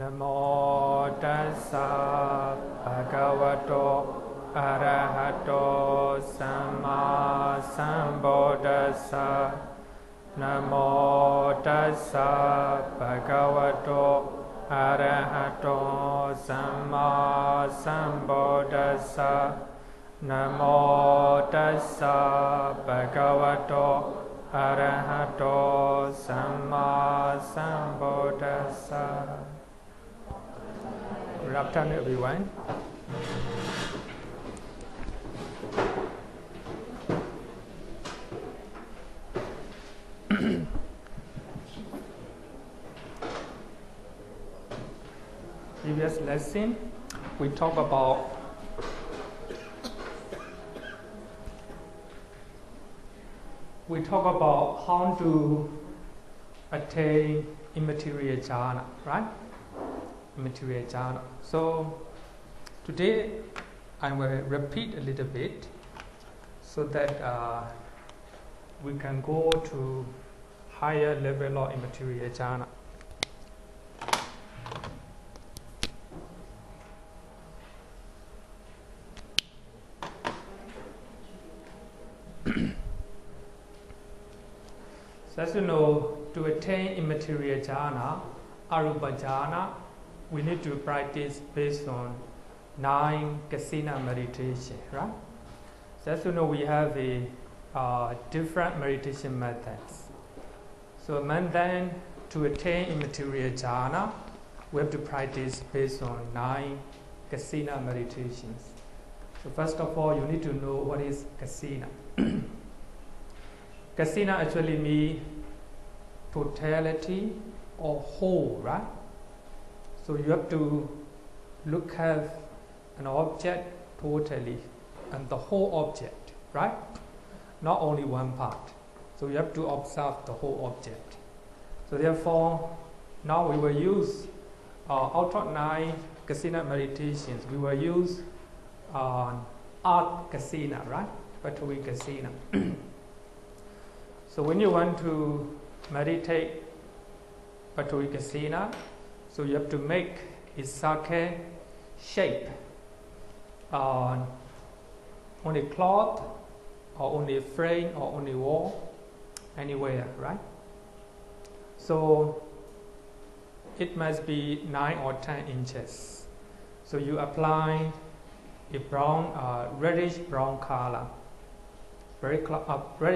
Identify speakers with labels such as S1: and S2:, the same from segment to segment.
S1: Namo tassa bhagavato arahato samma sambuddhassa. Namo tassa bhagavato arahato samma sambuddhassa. Namo tassa bhagavato arahato samma sambuddhassa. Good afternoon, everyone. Previous lesson, we talk about how to attain immaterial jhana, right? Immaterial jhana. So today I will repeat a little bit so that we can go to higher level of immaterial jhana. So as you know, to attain immaterial jhana, arupa jhana, we need to practice based on 9 kasina meditation, right? So as you know, we have a different meditation methods. So then to attain immaterial jhana, we have to practice based on 9 kasina meditations. So first of all, you need to know what is kasina. Kasina actually means totality or whole, right? So you have to look at an object totally and the whole object, right? Not only one part. So you have to observe the whole object. So therefore, now we will use out of 9 kasina meditations, we will use art kasina, right? Patavi kasina. So when you want to meditate Patavi kasina, so you have to make a sake shape on a cloth or on a frame or on a wall, anywhere, right? So it must be 9 or 10 inches. So you apply a brown, reddish brown color, very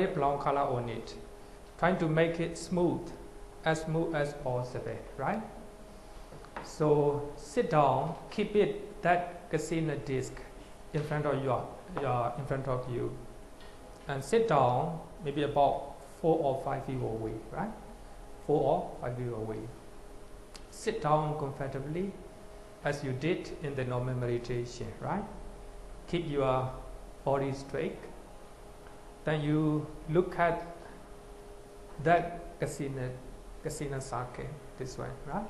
S1: brown color on it, trying to make it smooth as possible, right? So sit down, keep it that kasina disc in front of you, and sit down maybe about 4 or 5 feet away, right? 4 or 5 feet away. Sit down comfortably as you did in the normal meditation, right? Keep your body straight. Then you look at that kasina sake this way, right?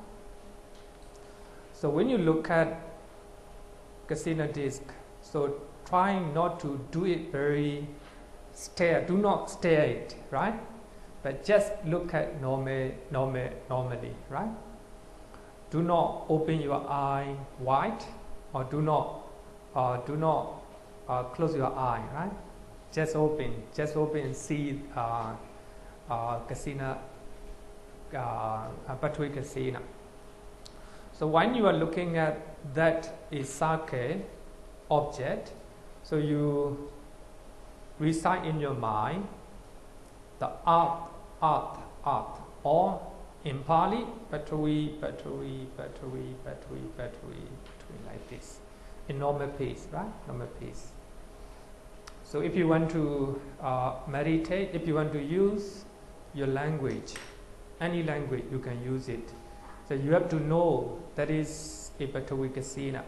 S1: So when you look at kasina disc, so trying not to do it very do not stare it, right? But just look at normally, right? Do not open your eye wide, or do not close your eye, right? Just open and see kasina, Patavi kasina. So when you are looking at that sake object, so you recite in your mind the art, or in Pali, Patavi, like this, in normal pace, right? Normal pace. So if you want to meditate, if you want to use your language, any language, you can use it. So you have to know that is a Patavi kasina,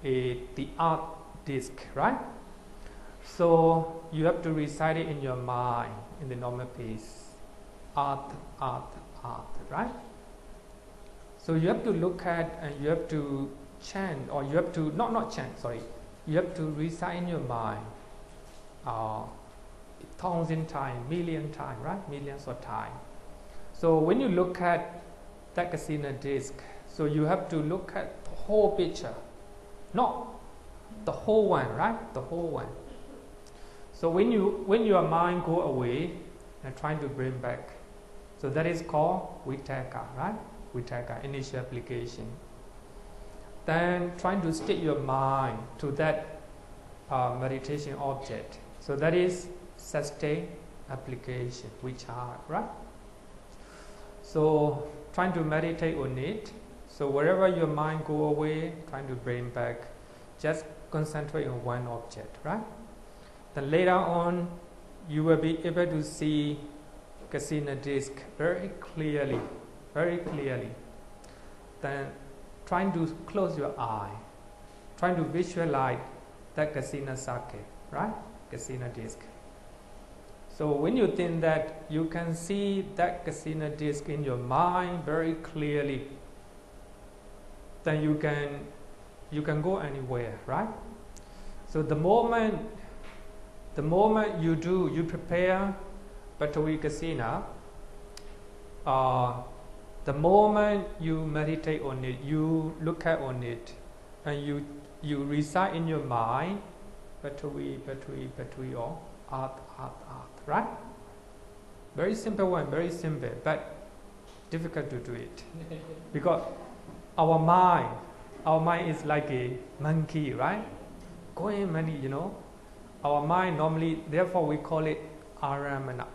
S1: the art disc, right? So you have to recite it in your mind in the normal pace. Art, right? So you have to look at and you have to chant, or you have to not chant, sorry. You have to recite in your mind 1,000 times, million times, right? Millions of times. So when you look at that kasina disc, So you have to look at the whole picture, not the whole one, right? The whole one. So when your mind go away and trying to bring back, so that is called Vitaka, right? Vitaka, initial application. Then trying to stick your mind to that meditation object. So that is sustain application, vichara, right? So trying to meditate on it. So wherever your mind go away, trying to bring back, just concentrate on one object, right? Then later on, you will be able to see Kasina disc very clearly, very clearly. Then trying to close your eye, trying to visualize that Kasina Sake, right? Kasina disc. So when you think that, you can see that Kasina disc in your mind very clearly, then you can go anywhere, right? So the moment you prepare Batavi Kasina, the moment you meditate on it, you look at on it, and you recite in your mind Batavi, or Art, right? Very simple one, very simple, but difficult to do it because our mind is like a monkey, right? Going many, Our mind normally, therefore we call it aramana.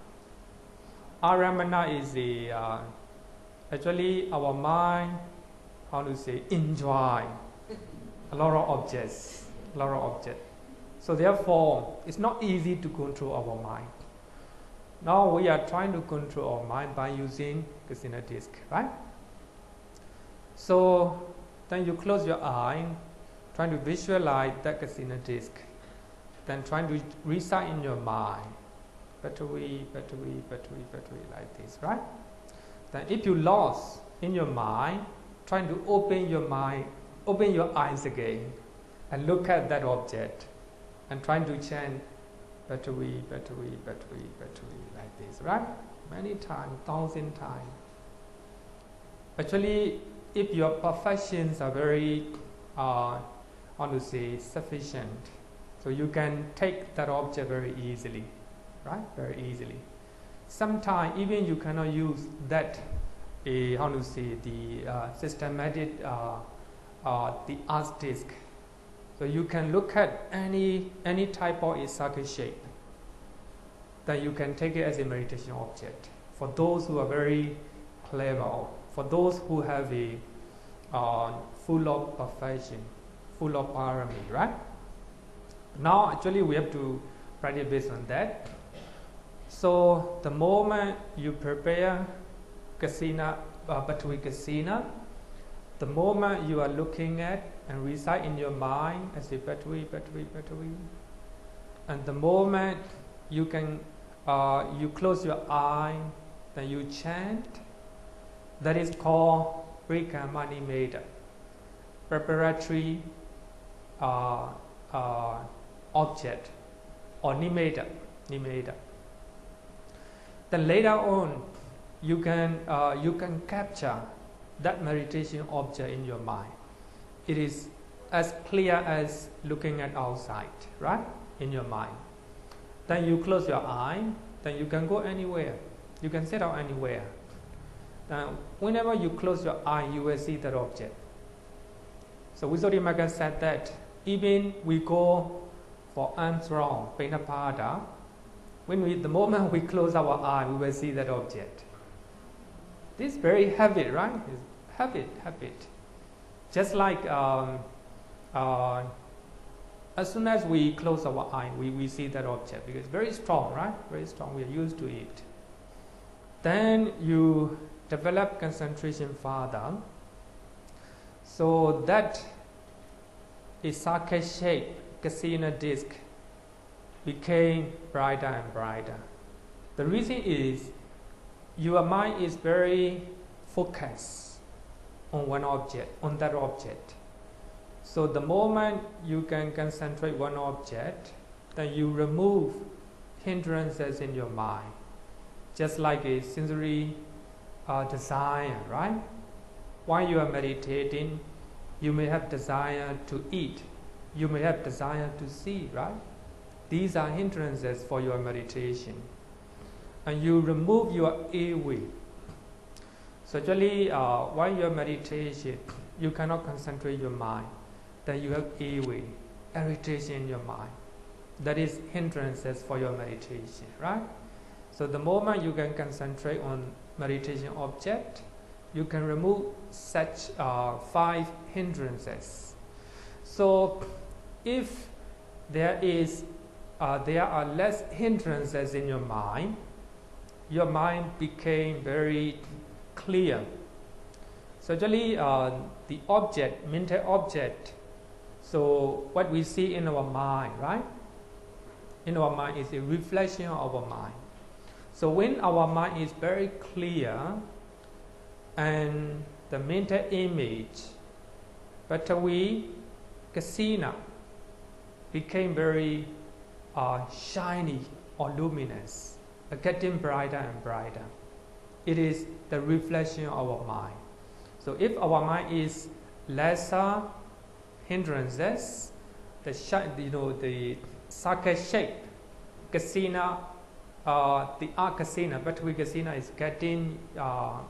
S1: Aramana is actually our mind, enjoy a lot of objects. So therefore, it's not easy to control our mind. Now we are trying to control our mind by using Kasina disc, right? So then you close your eye, trying to visualize that Kasina disc. Then trying to recite in your mind, Batavi, like this, right? Then if you lost in your mind, trying to open your eyes again, and look at that object, and trying to chant Batavi, like this, right? Many times, 1,000 times. Actually, if your perfections are very, sufficient, so you can take that object very easily, right? Very easily. Sometimes even you cannot use that, the systematic, the art disc. So you can look at any type of Isake shape. Then you can take it as a meditation object. For those who are very clever, for those who have a full of perfection, full of parami, right? Now actually we have to practice based on that. So the moment you prepare Kasina, Batavi Kasina, the moment you are looking at and recite in your mind as a Batavi, and the moment you can you close your eye, then you chant. That is called Rikamani Meda, preparatory object or Nimeda. Then later on, you can capture that meditation object in your mind. It is as clear as looking at outside, right? In your mind. Then you close your eye, then you can go anywhere. You can sit down anywhere. Now, whenever you close your eye, you will see that object. So Visuddhimagga said that even we go for arms round, Penapada, the moment we close our eye, we will see that object. This is very habit, right? It's habit. Just like as soon as we close our eye, we see that object because it's very strong, right? Very strong. We are used to it. Then you develop concentration further. So that Isake shape Kasina disc became brighter and brighter. The reason is your mind is very focused on one object, on that object. So the moment you can concentrate one object, then you remove hindrances in your mind, just like a sensory desire, right? while you are meditating, you may have desire to eat, you may have desire to see, right? These are hindrances for your meditation. And you remove your airway. So actually, while you are meditation, you cannot concentrate your mind. Then you have airway, irritation in your mind. That is hindrances for your meditation, right? So the moment you can concentrate on meditation object, you can remove such 5 hindrances. So if there are less hindrances in your mind became very clear. So actually the object, mental object, so what we see in our mind, right? In our mind is a reflection of our mind. So when our mind is very clear and the mental image, Patavi Kasina, became very shiny or luminous, getting brighter and brighter. It is the reflection of our mind. So if our mind is lesser hindrances, the circle shape kasina, the arc kasina, but we kasina is getting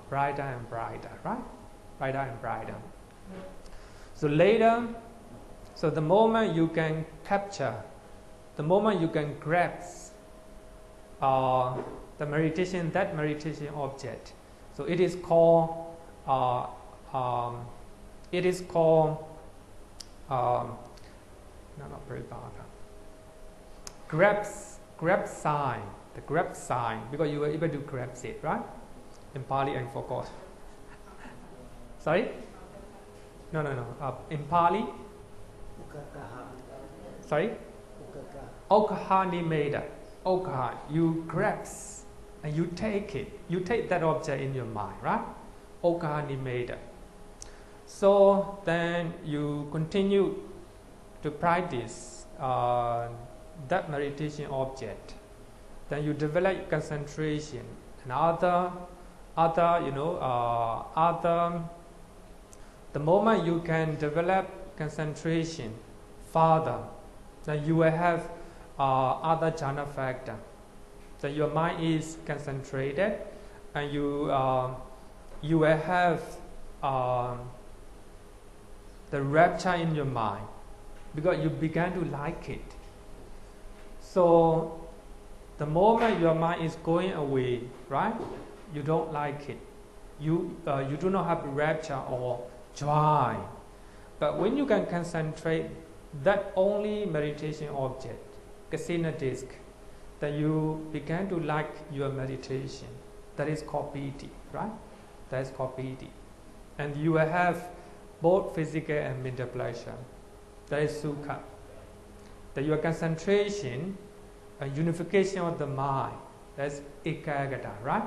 S1: brighter and brighter, right? Brighter and brighter. So later, so the moment you can capture, the moment you can grasp the meditation, that meditation object, so it is called not very bad. Grab sign, the grab sign, because you were able to grasp it, right? In Pali, I forgot. Sorry? No. In Pali? Sorry? Okahanimeda. Okaha. You grasp and you take it. You take that object in your mind, right? Okahanimeda. So then you continue to practice that meditation object. Then you develop concentration and other. The moment you can develop concentration further, then you will have other jhana factor. So your mind is concentrated, and you will have the rapture in your mind because you began to like it. So the moment your mind is going away, right? You don't like it. You do not have rapture or joy. But when you can concentrate that only meditation object, kasina disc, then you begin to like your meditation. That is called piti, right? That is called piti. And you will have both physical and mental pleasure. That is sukha. That your concentration and unification of the mind, that's ekagata, right?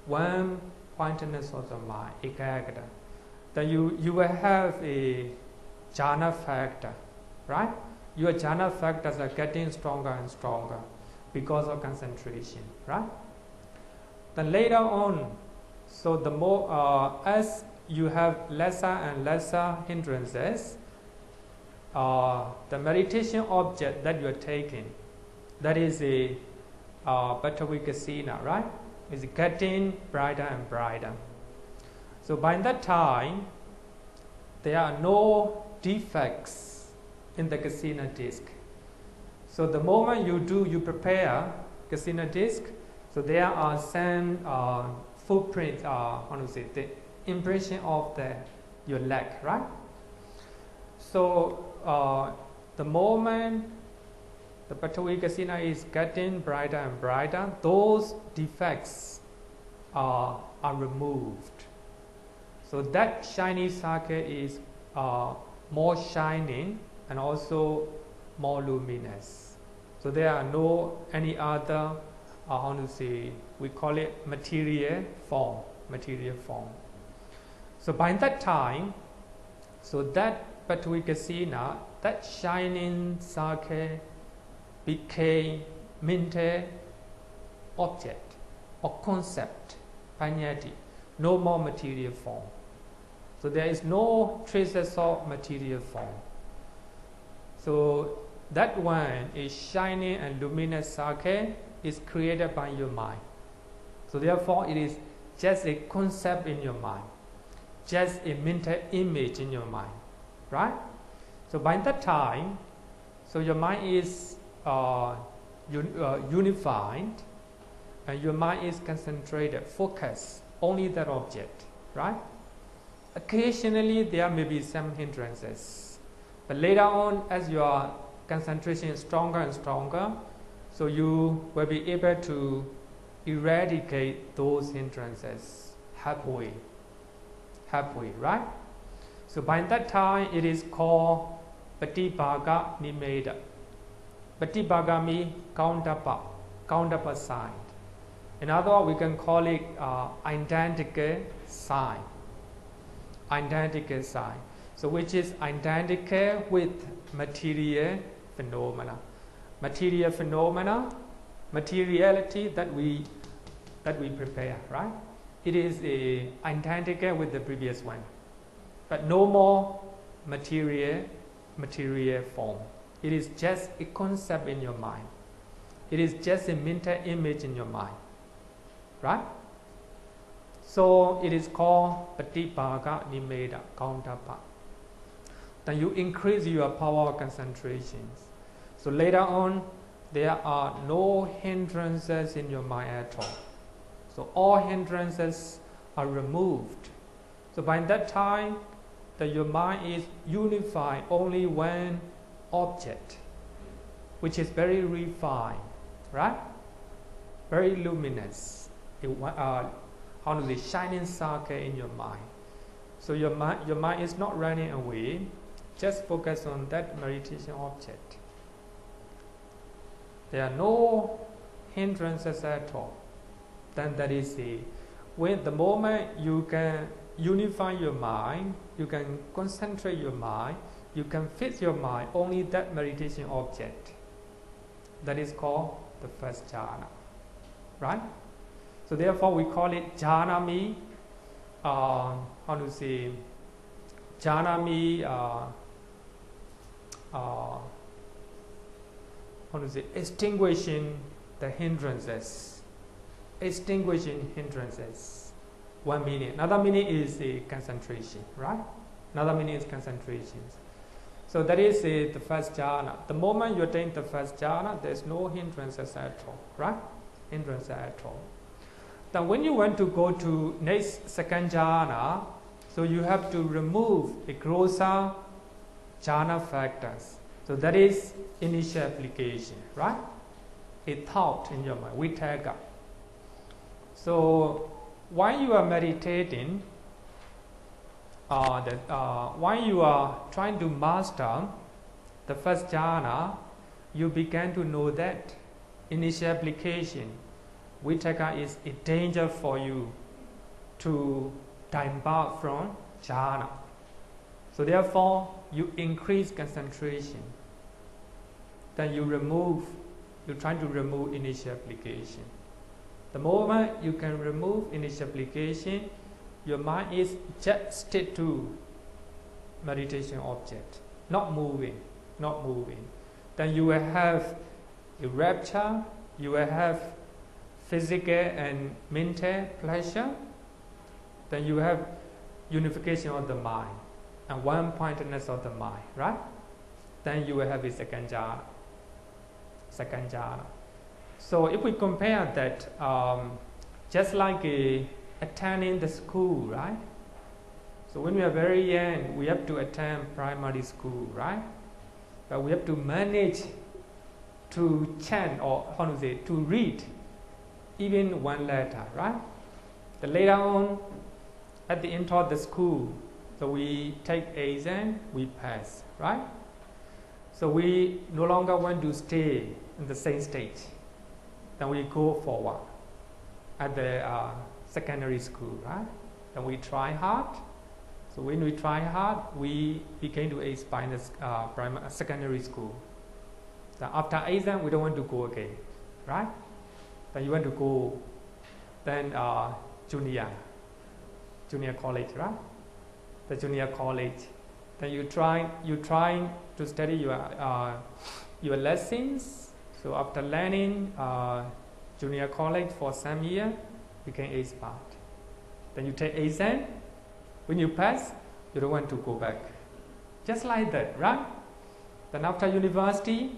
S1: One pointedness of the mind, ekagata. Then you will have a jhana factor, right? Your jhana factors are getting stronger and stronger because of concentration, right? Then later on, so the more as you have lesser and lesser hindrances, the meditation object that you are taking, that is a Bhattavikasina, right? Is getting brighter and brighter. So by that time, there are no defects in the kasina disc. So the moment you prepare kasina disc, so there are some footprints, the impression of your leg, right? So the moment the Bhattavikasina is getting brighter and brighter, those defects are removed. So that shiny circuit is more shining and also more luminous. So there are no any other, we call it material form. So by that time, so that Bhattavikasina, that shining circuit became mental object or concept, panyati, no more material form. So there is no traces of material form. So that one is shining and luminous circle is created by your mind. So therefore it is just a concept in your mind, just a mental image in your mind, right? So by that time, so your mind is unified, and your mind is concentrated, focused, only that object, right? Occasionally there may be some hindrances, but later on, as your concentration is stronger and stronger, so you will be able to eradicate those hindrances halfway, right? So by that time, it is called Patibhaga Nimeda. Patibhaga means counterpart sign. In other words, we can call it identical sign. Identical sign. So which is identical with material phenomena. Material phenomena, materiality that we prepare, right? It is identical with the previous one, but no more material form. It is just a concept in your mind. It is just a mental image in your mind, right? So it is called Patibhaga Nimeda, counterpart. Then you increase your power concentrations. So later on, there are no hindrances in your mind at all. So all hindrances are removed. So by that time, your mind is unified only one object, which is very refined, right? Very luminous. How to say, shining circle in your mind. So your mind is not running away. Just focus on that meditation object. There are no hindrances at all. Then that is when the moment you can unify your mind, you can concentrate your mind, you can fix your mind only that meditation object. That is called the first jhana, right? So therefore we call it jhanami. How to say? Jhanami. How to say? Extinguishing the hindrances. Extinguishing hindrances. One meaning. Another meaning is the concentration, right? Another meaning is concentration. So that is the first jhana. The moment you attain the first jhana, there is no hindrances at all, right? Hindrances at all. Then when you want to go to next second jhana, so you have to remove the grosser jhana factors. So that is initial application, right? A thought in your mind, vitaka. So while you are meditating, while you are trying to master the first jhana, you begin to know that initial application, vitaka, is a danger for you to divert from jhana. So therefore, you increase concentration. Then you try to remove initial application. The moment you can remove initial application, your mind is just stick to meditation object, not moving. Then you will have a rapture, you will have physical and mental pleasure. Then you have unification of the mind and one-pointedness of the mind, right? Then you will have a second jhana. So if we compare that, just like attending the school, right? So when we are very young, we have to attend primary school, right? But we have to manage to chant, or how to say, to read even one letter, right? Then later on, at the end of the school, so we take exam, we pass, right? So we no longer want to stay in the same stage. Then we go forward at the secondary school, right? Then we try hard. So when we try hard, we begin to aspire in the secondary school. Then after exam, we don't want to go again, right? Then you want to go, then junior college, right? the junior college. Then you trying to study your lessons. So after learning junior college for some year, you can expert. Then you take exam. When you pass, you don't want to go back. Just like that, right? Then after university,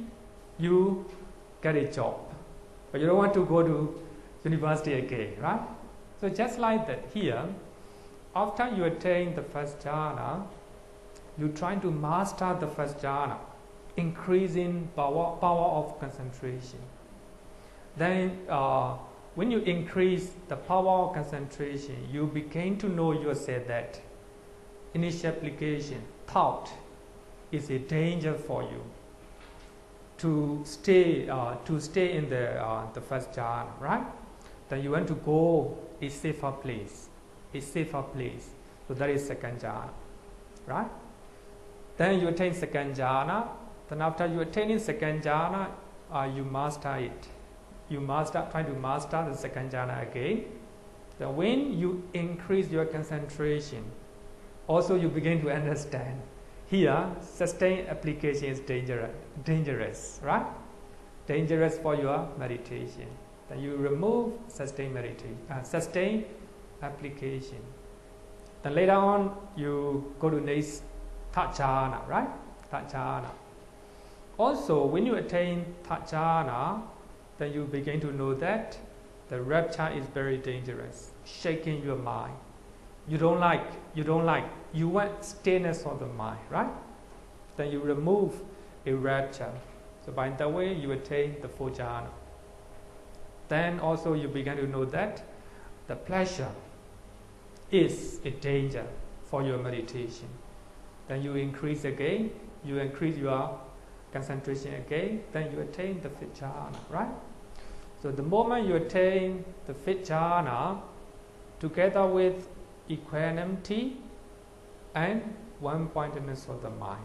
S1: you get a job, but you don't want to go to university again, right? So just like that here, after you attain the first jhana, you try to master the first jhana, increasing power of concentration. Then when you increase the power of concentration, you begin to know yourself that initial application, thought, is a danger for you to stay in the first jhana, right? Then you want to go a safer place. So that is second jhana, right? Then you attain second jhana. Then after you attaining second jhana, you master it. You try to master the second jhana again. Then when you increase your concentration, also you begin to understand. Here, sustained application is dangerous, right? Dangerous for your meditation. Then you remove sustained application. Then later on, you go to next third jhana, right? Third jhana. Also, when you attain third jhana, then you begin to know that the rapture is very dangerous, shaking your mind. You want stillness of the mind, right? Then you remove a rapture. So by that way, you attain the fourth jhana. Then also you begin to know that the pleasure is a danger for your meditation. Then you increase again, you increase your concentration again, then you attain the fifth jhana, right? So the moment you attain the fifth jhana, together with equanimity and one-pointedness of the mind.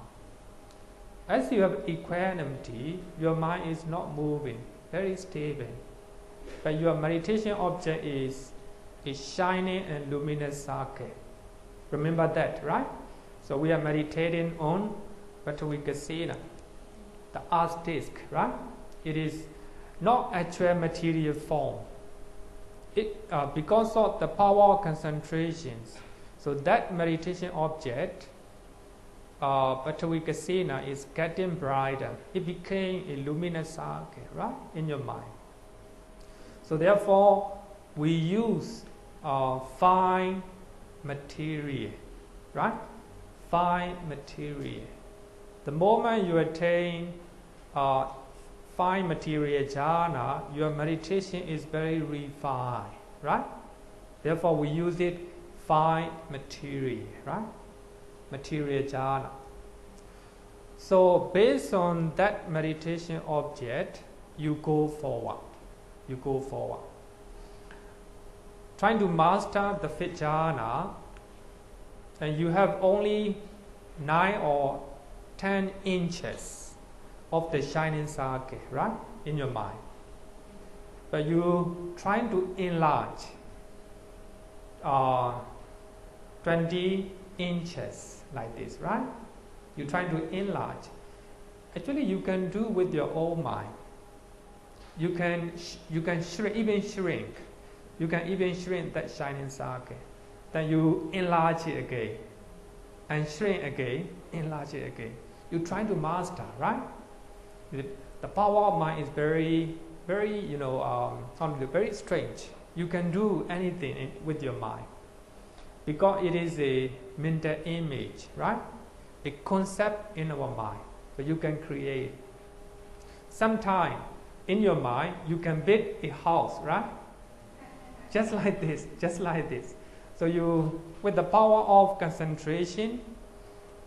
S1: As you have equanimity, your mind is not moving, very stable. But your meditation object is a shining and luminous circle. Remember that, right? So we are meditating on Vatavika, the earth disk, right? It is not actual material form. Because of the power of concentrations, so that meditation object, Vatavika is getting brighter. It became a luminous circle, right, in your mind. So therefore, we use fine material, right? Fine material. The moment you attain fine material jhana, your meditation is very refined, right? Therefore, we use it fine material, right? Material jhana. So based on that meditation object, you go forward. Trying to master the fifth jhana, and you have only 9 or 10 inches of the shining circle, right, in your mind. But you trying to enlarge 20 inches like this, right? You trying to enlarge. Actually, you can do with your own mind. You can shrink. You can even shrink that shining circle. Then you enlarge it again, and shrink again, enlarge it again. You try to master, right? The power of mind is very, very, very strange. You can do anything with your mind because it is a mental image, right? A concept in our mind, so you can create. Sometime in your mind, you can build a house, right? Just like this. So you, with the power of concentration,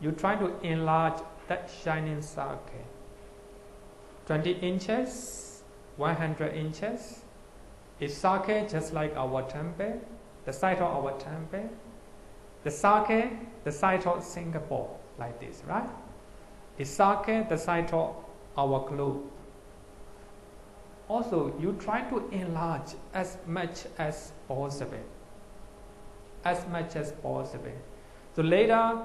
S1: you try to enlarge that shining circle. 20 inches, 100 inches. A circle just like our temple, the site of our temple. The circle, the site of Singapore, like this, right? A circle, the site of our globe. Also, you try to enlarge as much as possible. So later,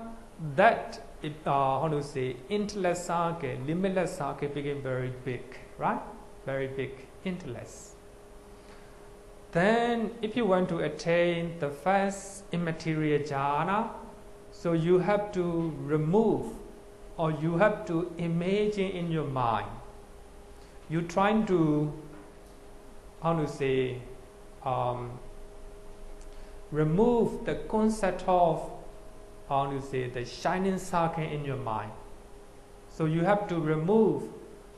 S1: that intellect circuit, limitless circuit became very big, right? Very big intellect. Then, if you want to attain the first immaterial jhana, so you have to remove, or you have to imagine in your mind. You're trying to, remove the concept of, the shining circuit in your mind. So you have to remove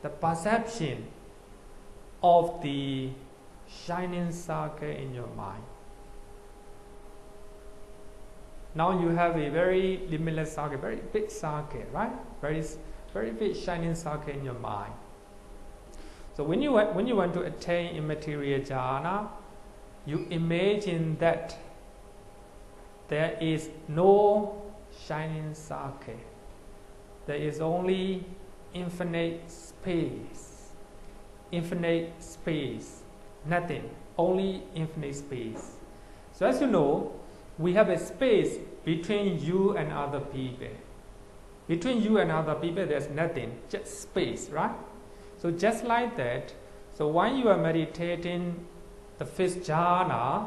S1: the perception of the shining circuit in your mind. Now you have a very limitless circuit, very big circuit, right? Very big shining circuit in your mind. So when you want to attain immaterial jhana, you imagine that there is no shining circuit. There is only infinite space. Infinite space. Nothing. Only infinite space. So as you know, we have a space between you and other people. Between you and other people, there's nothing, just space, right? So just like that, so when you are meditating the fifth jhana,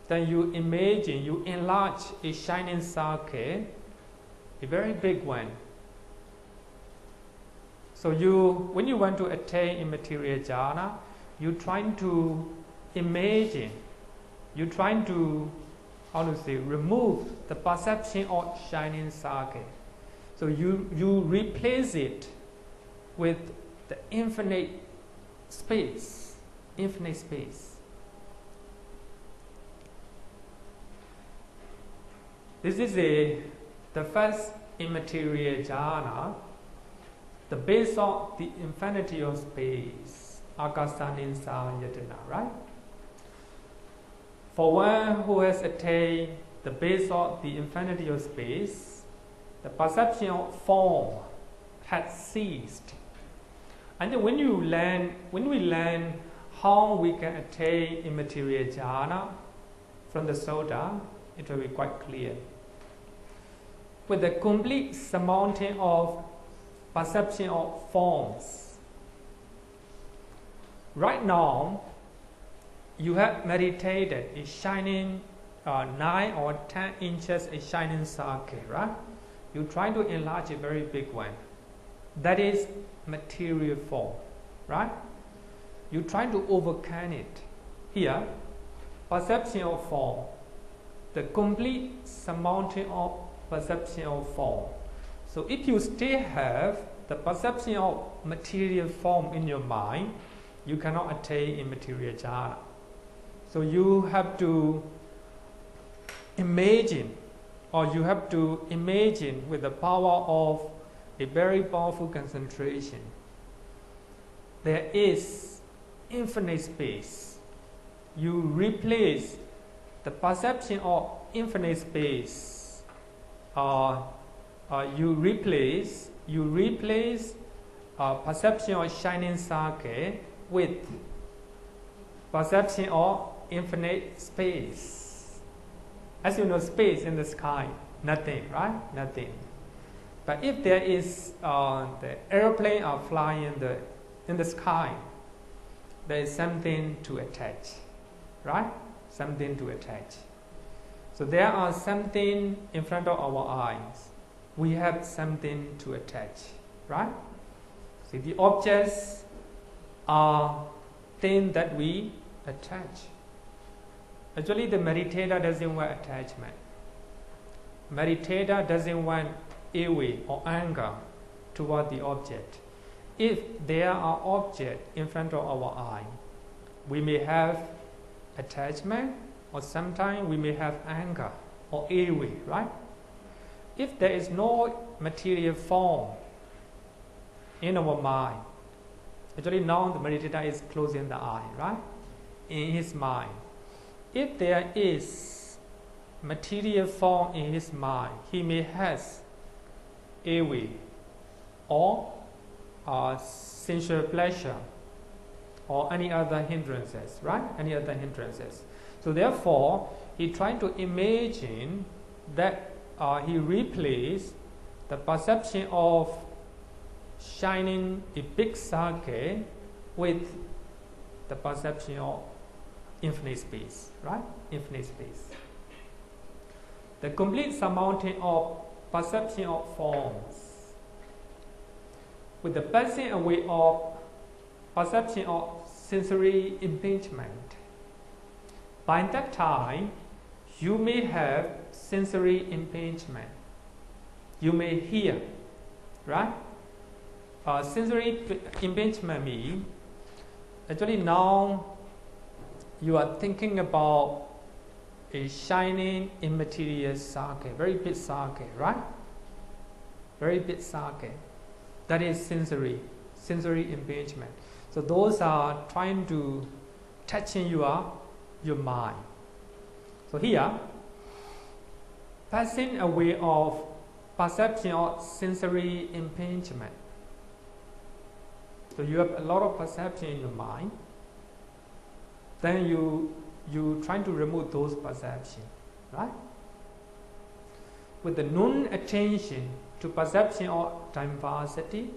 S1: then you imagine, you enlarge a shining circuit, a very big one. So when you want to attain immaterial jhana, you're trying to imagine, you're trying to, remove the perception of shining circuit. So you replace it with the infinite space, infinite space. This is the first immaterial jhana, the base of the infinity of space, Akasaninsa-yatana, right? For one who has attained the base of the infinity of space, the perception of form has ceased. And then when we learn how we can attain immaterial jhana from the Sutta, it will be quite clear. With the complete surmounting of perception of forms. Right now, you have meditated a shining 9 or 10 inches a shining circuit, right? You try to enlarge a very big one. That is material form, right? You try to overcome it. Here, perception of form, the complete surmounting of perception of form. So if you still have the perception of material form in your mind, you cannot attain immaterial jhana. So you have to imagine, or you have to imagine with the power of a very powerful concentration. There is infinite space. You replace the perception of infinite space. You replace perception of shining circuit with perception of infinite space. As you know, space in the sky, nothing, right? Nothing. But if there is the airplane are flying in the sky, there is something to attach, right? Something to attach. So there are something in front of our eyes. We have something to attach, right? See, the objects are things that we attach. Actually, the meditator doesn't want attachment. Meditator doesn't want ill or anger toward the object. If there are objects in front of our eye, we may have attachment, or sometimes we may have anger or ill, right? If there is no material form in our mind, actually now the meditator is closing the eye, right? In his mind. If there is material form in his mind, he may have ill or sensual pleasure or any other hindrances, right? Any other hindrances. So therefore, he trying to imagine that he replaced the perception of shining a big circle with the perception of infinite space, right? Infinite space. The complete surmounting of perception of forms with the passing away of perception of sensory impingement. By that time, you may have sensory impingement. You may hear, right? Sensory impingement means actually now you are thinking about a shining immaterial circle, very big circle, right? Very big circle. That is sensory impingement. So those are trying to touching your mind. So here, passing away of perception of sensory impingement. So you have a lot of perception in your mind. Then you trying to remove those perceptions, right? With the non-attention to perception of diversity.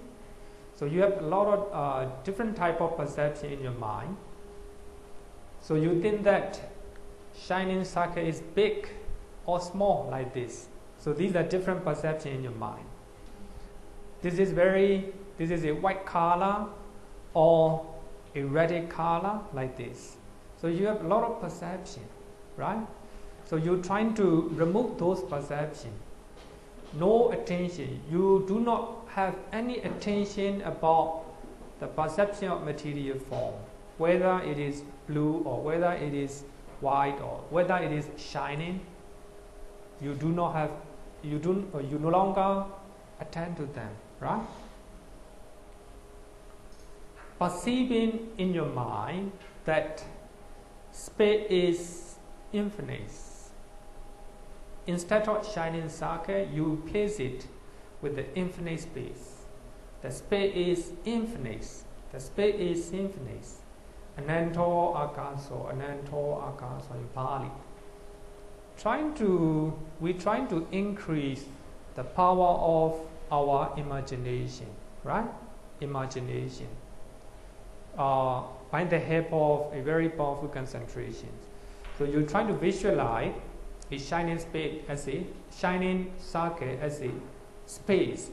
S1: So you have a lot of different type of perception in your mind. So you think that shining circle is big or small like this. So these are different perceptions in your mind. This is a white color or a red color like this. So you have a lot of perception, right? So you're trying to remove those perceptions. No attention. You do not have any attention about the perception of material form, whether it is blue or whether it is white or whether it is shining. You do not have, you no longer attend to them, right? Perceiving in your mind that space is infinite. Instead of shining circle, you place it with the infinite space. The space is infinite. The space is infinite. Ananto akaso, ananto akaso in Pali. We're trying to increase the power of our imagination, right? Imagination. By the help of a very powerful concentration. So you're trying to visualize a shining space as a shining circle as a space,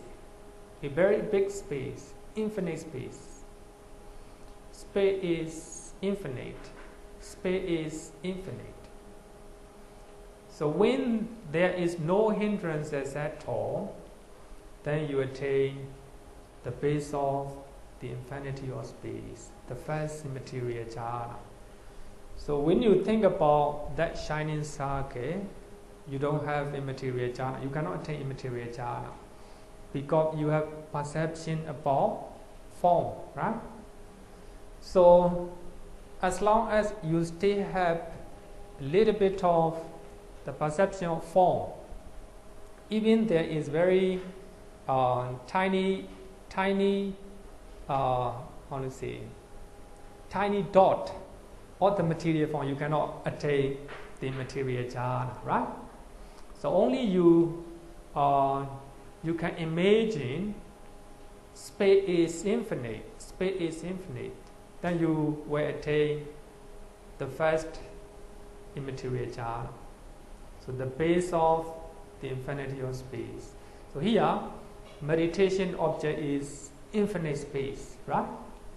S1: a very big space, infinite space. Space is infinite. Space is infinite. So when there is no hindrances at all, then you attain the base of the infinity of space, the first immaterial jhana. So when you think about that shining circle, you don't have immaterial jhana. You cannot attain immaterial jhana because you have perception about form, right? So as long as you still have a little bit of the perception of form, even there is very tiny dot of the material form, you cannot attain the material jhana, right? So only you can imagine space is infinite. Space is infinite. Then you will attain the first immaterial jhana. So the base of the infinity of space. So here, meditation object is infinite space, right?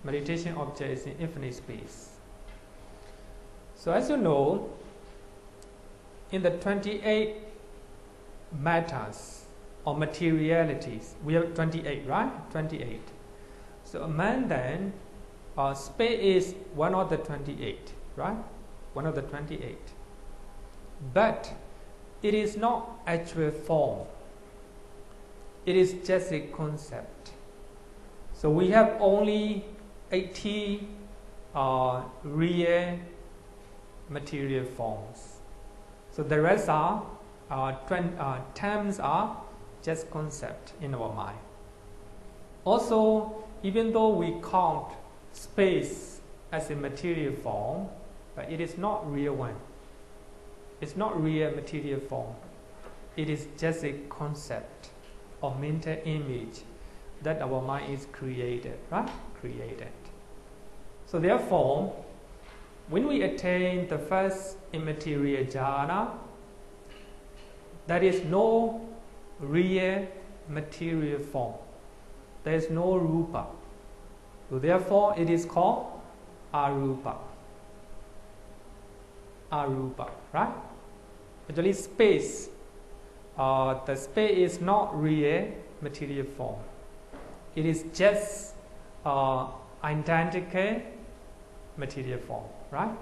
S1: Meditation object is in infinite space. So as you know, in the 28 matters or materialities, we have 28, right? 28. So among them, space is one of the 28, right? One of the 28. But it is not actual form. It is just a concept. So we have only 80 real material forms. So the rest are terms are just concept in our mind. Also, even though we count space as a material form, but it is not real one. It's not real material form. it is just a concept or mental image that our mind is created, right? Created. So therefore, when we attain the first immaterial jhana, there is no real material form. There is no rupa. So therefore, it is called arupa. Arupa, right? Actually, space. The space is not real material form. It is just identical material form, right?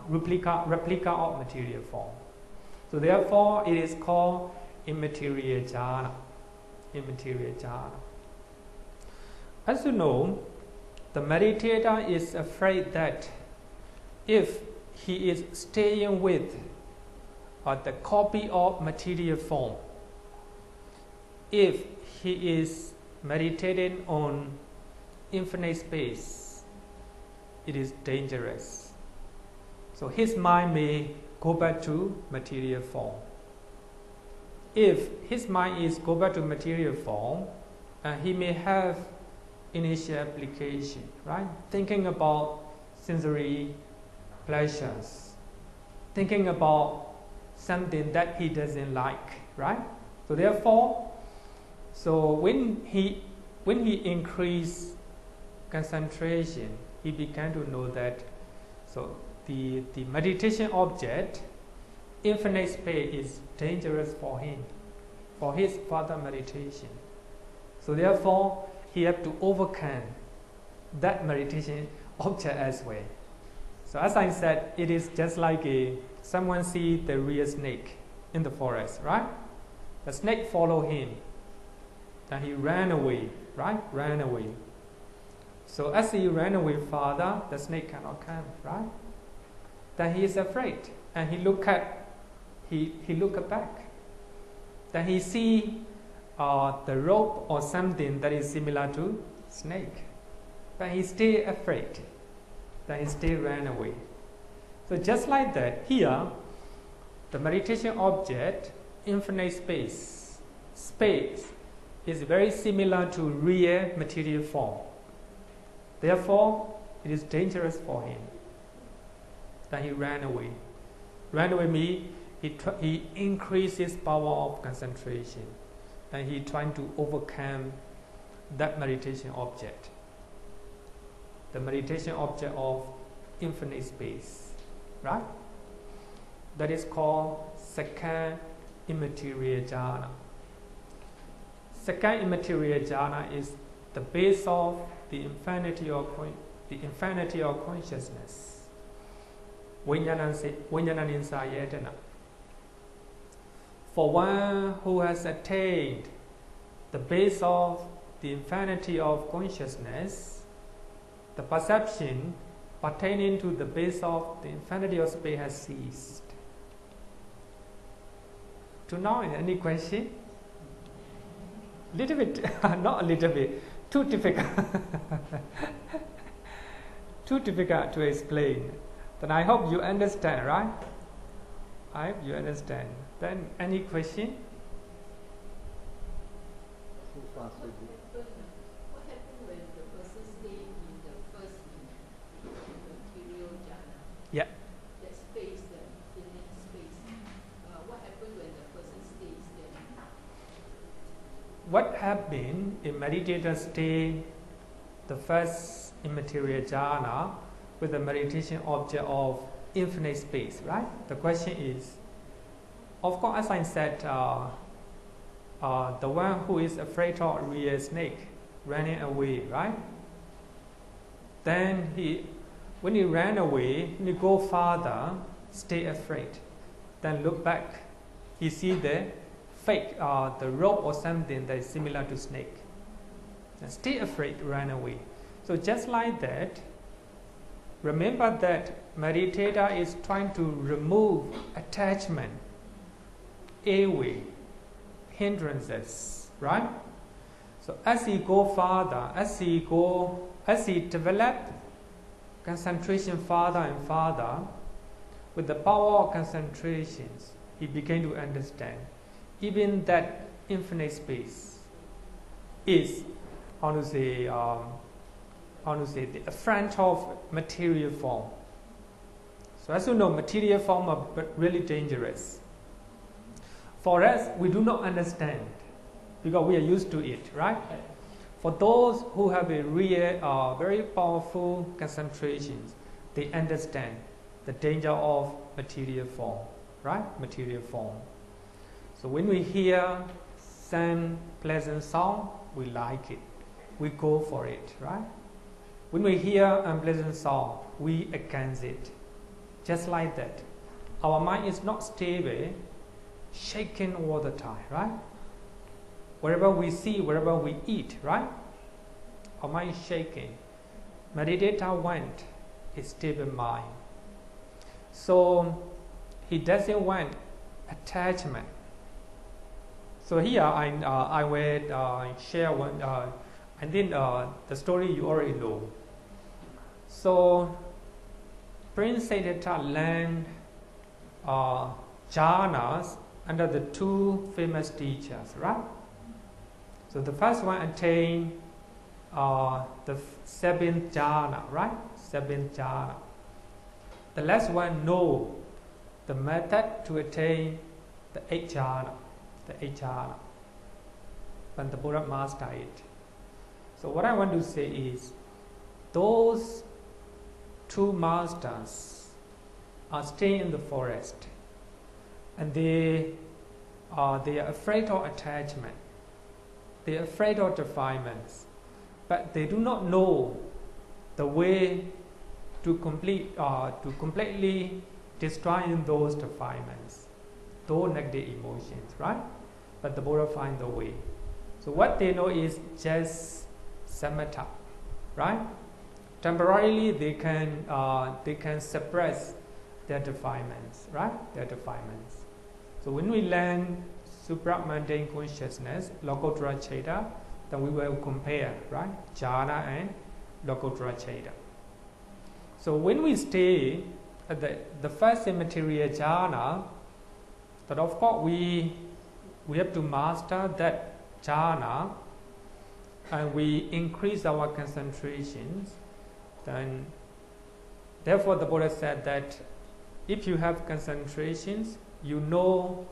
S1: Replica of material form. So therefore, it is called immaterial jhana. Immaterial jhana. As you know, the meditator is afraid that if he is staying with the copy of material form, if he is meditating on infinite space, it is dangerous. So his mind may go back to material form. If his mind is go back to material form, he may have initial application, right? Thinking about sensory pleasures, thinking about something that he doesn't like, right? So therefore, when he increase concentration, he began to know that the meditation object, infinite space, is dangerous for him, for his further meditation. So therefore, he have to overcome that meditation object as well. So as I said, it is just like someone see the real snake in the forest, right? The snake follow him, and he ran away, right? Ran away. So as he ran away farther, the snake cannot come, right? Then he is afraid, and he look back. Then he see the rope or something that is similar to snake. Then he stay afraid. Then he stay ran away. So just like that, here, the meditation object, infinite space is very similar to real material form. Therefore, it is dangerous for him. Then he ran away. Ran away means he increases power of concentration. And he trying to overcome that meditation object. The meditation object of infinite space, right? That is called second immaterial jhana. Second immaterial jhana is the base of the infinity of consciousness. Vijnananisayatana. For one who has attained the base of the infinity of consciousness, the perception pertaining to the base of the infinity of space has ceased. To now, any question? Little bit, not a little bit, too difficult. Too difficult to explain. Then I hope you understand, right? I hope you understand. Then any question?
S2: What happened when the person stay in the first material jhana?
S1: Yeah.
S2: That space, the infinite space. What happened when the person stays there?
S1: What happened if meditator stay the first immaterial jhana with the meditation object of infinite space, right? The question is, of course, as I said, the one who is afraid of real snake running away, right? Then when he ran away, when he go farther, stay afraid. Then look back, he see the fake, the rope or something that is similar to snake. And stay afraid, run away. So just like that, remember that meditator is trying to remove attachment, away, hindrances, right? So as he go farther, as he develop concentration farther and farther, with the power of concentrations, he began to understand even that infinite space is, a front of material form. So as you know, material form are really dangerous. For us, we do not understand because we are used to it, right? For those who have a real, very powerful concentrations, they understand the danger of material form, right? Material form. So when we hear some pleasant sound, we like it. We go for it, right? When we hear unpleasant sound, we against it. Just like that. Our mind is not stable, shaking all the time, right? Wherever we see, wherever we eat, right? Our mind is shaking. Meditator went a stable mind. So he doesn't want attachment. So here I will share one. I think the story you already know. So Prince Siddhartha learned jhanas under the two famous teachers, right? So the first one attained the seventh jhana, right? Seventh jhana. The last one know the method to attain the eighth jhana. The eighth jhana. But the Buddha mastered it. So what I want to say is, those two masters are staying in the forest, and they are afraid of attachment. They are afraid of defilements, but they do not know the way to completely destroying those defilements, those negative emotions, right? But the Buddha find the way. So what they know is just samatha, right? Temporarily they can suppress their defilements, right? Their defilements. So when we learn supramundane consciousness, Lokottara Chaita, then we will compare, right? Jhana and Lokottara Chaita. So when we stay at the first immaterial jhana, that of course we have to master that jhana, and we increase our concentrations. Then, therefore, the Buddha said that if you have concentrations, you know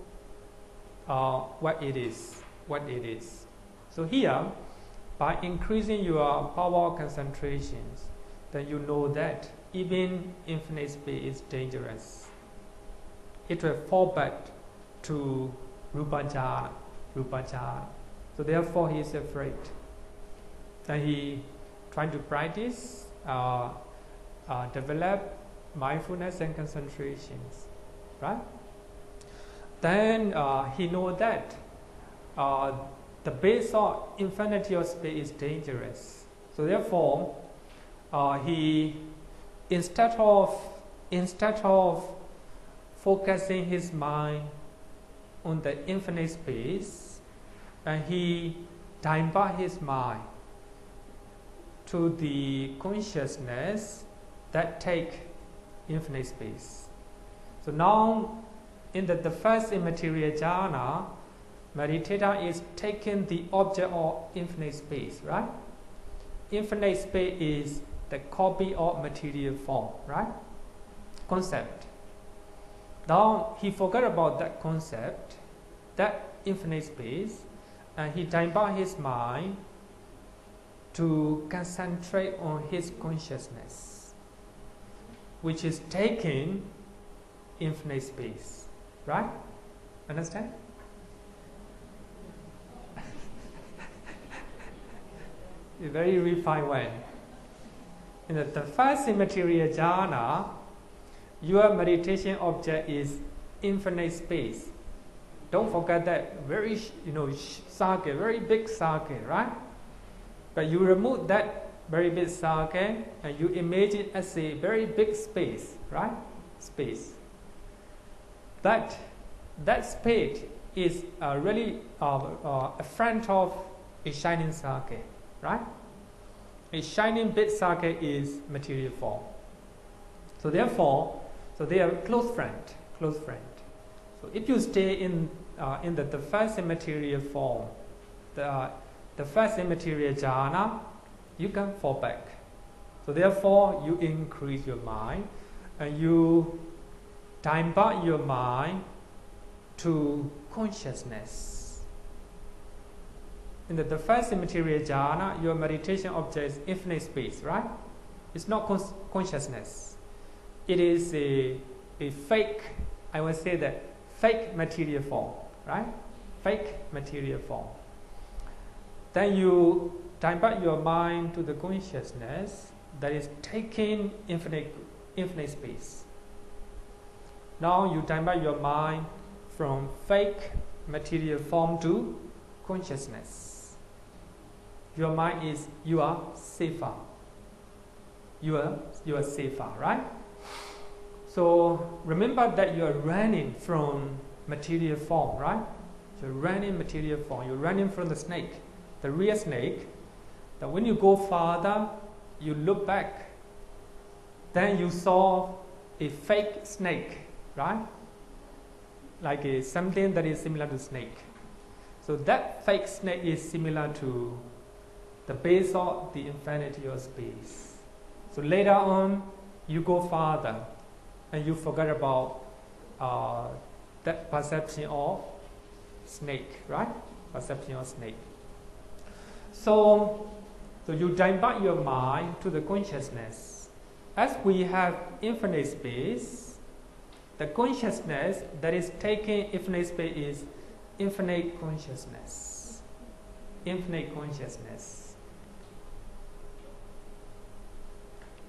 S1: what it is. What it is. So here, by increasing your power concentrations, then you know that even infinite space is dangerous. It will fall back to rupa jhana. Rupa jhana. So therefore, he is afraid. Then he trying to practice, develop mindfulness and concentrations, right? Then he knows that the base of infinity of space is dangerous. So therefore, he instead of focusing his mind on the infinite space, and he divert his mind to the consciousness that take infinite space. So now, in the first immaterial jhana, meditator is taking the object of infinite space, right? Infinite space is the copy of material form, right? Concept. Now he forgot about that concept, that infinite space, and he divert his mind to concentrate on his consciousness, which is taking infinite space, right? Understand? A very refined way. In the first immaterial jhana, your meditation object is infinite space. Don't forget that very, circle, very big circle, right? But you remove that very big circle and you imagine as a very big space, right? Space. That space is really a front of a shining circle, right? A shining big circle is material form. So therefore, they are close friend. So if you stay in the first immaterial form, the first immaterial jhana, you can fall back. So therefore, you increase your mind and you divert your mind to consciousness. In the first immaterial jhana, your meditation object is infinite space, right? It's not consciousness. It is a fake, I would say that, fake material form, right? Fake material form. Then you divert your mind to the consciousness that is taking infinite space. Now you divert your mind from fake material form to consciousness. Your mind is, you are safer. You are safer, right? So remember that you are running from material form, right? You're running material form. You're running from the snake, the real snake. That when you go farther, you look back, then you saw a fake snake, right? Like something that is similar to snake. So that fake snake is similar to the base of the infinity of space. So later on, you go farther and you forget about that perception of snake, right? Perception of snake. So you divert your mind to the consciousness. As we have infinite space, the consciousness that is taking infinite space is infinite consciousness. Infinite consciousness.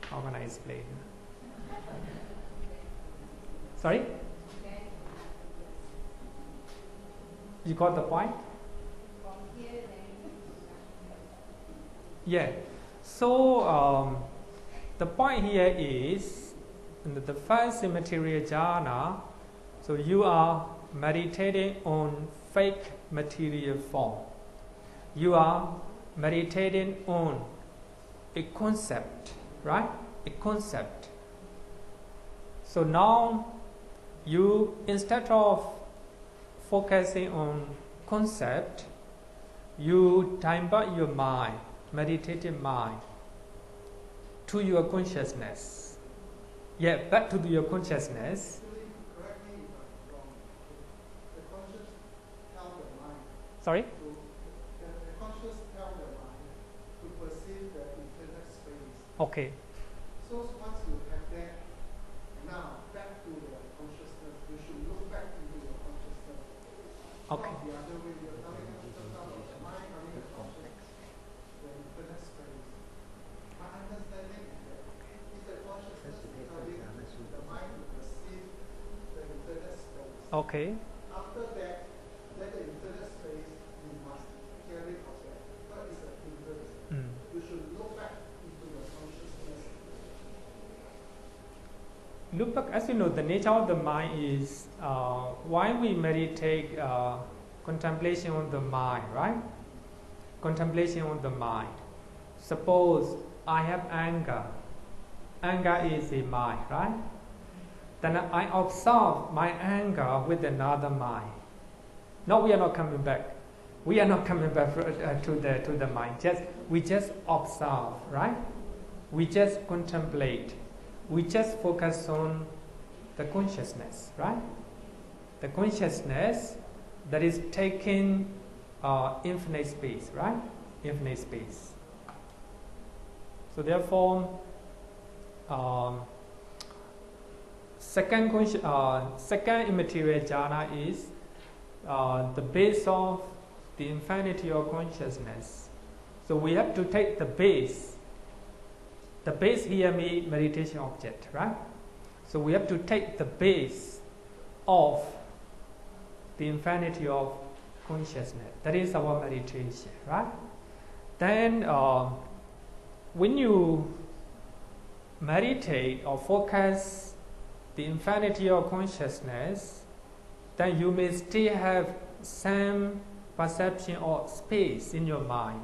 S1: How can I explain? Sorry? You got the point? Yeah. So the point here is in the first immaterial jhana. So you are meditating on fake material form. You are meditating on a concept, right? A concept. So now you, instead of focusing on concept, you divert your mind, meditative mind, to your consciousness. Yeah, back to your consciousness.
S3: Correct me if I'm wrong. The conscious tell the mind.
S1: Sorry?
S3: The conscious tell the mind to perceive the infinite space.
S1: Okay.
S3: So once you have that, now back to the consciousness, you should look back into your consciousness.
S1: Okay.
S3: Not the other way, you're telling us to tell the mind, telling the consciousness, the infinite space. My understanding is that if the consciousness is telling the mind to perceive the infinite space,
S1: Okay.
S3: after that, let the infinite space, you must clearly observe what is the infinite. You should look back into the consciousness.
S1: Look back, as you know, the nature of the mind is why we meditate contemplation on the mind, right? Contemplation on the mind. Suppose I have anger. Anger is a mind, right? Then I observe my anger with another mind. No, we are not coming back. We are not coming back to the mind. We just observe, right? We just contemplate. We just focus on the consciousness, right? The consciousness that is taking infinite space, right? Infinite space. So therefore, second immaterial jhana is the base of the infinity of consciousness. So we have to take the base. The base here means meditation object, right? So we have to take the base of the infinity of consciousness. That is our meditation, right? Then when you meditate or focus the infinity of consciousness, then you may still have some perception of space in your mind.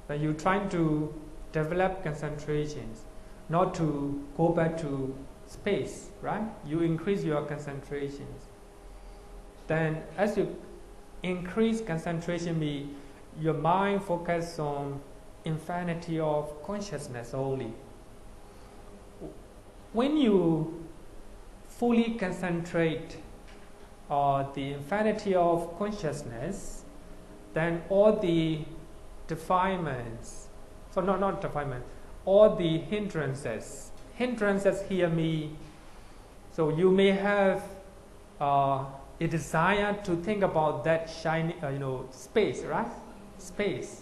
S1: But you try to develop concentrations, not to go back to space, right? You increase your concentrations. Then as you increase concentration, your mind focus on infinity of consciousness only. When you fully concentrate on the infinity of consciousness, then all the defilements, so not defilement, all the hindrances here me. So you may have a desire to think about that shiny, space, right? Space,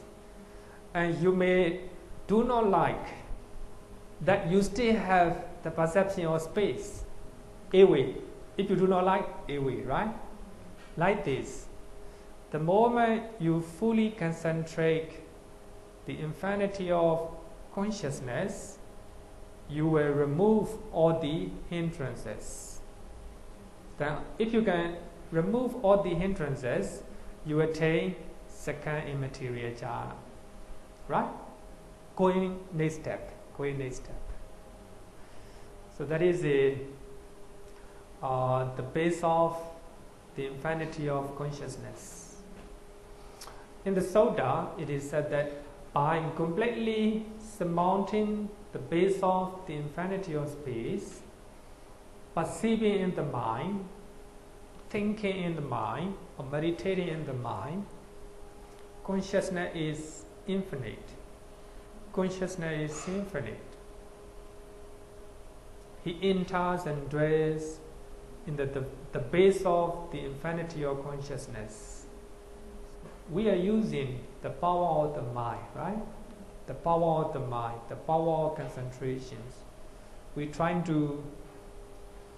S1: and you may do not like that. You still have the perception of space. Away, if you do not like, away, right? Like this. The moment you fully concentrate the infinity of consciousness, you will remove all the hindrances. Then, if you can remove all the hindrances, you attain second immaterial jhana. Right? Going next step. So that is the base of the infinity of consciousness. In the Sutta, it is said that by completely surmounting the base of the infinity of space, perceiving in the mind, thinking in the mind, or meditating in the mind, consciousness is infinite. Consciousness is infinite. He enters and dwells in the base of the infinity of consciousness. We are using the power of the mind, right? The power of the mind, the power of concentrations. We're trying to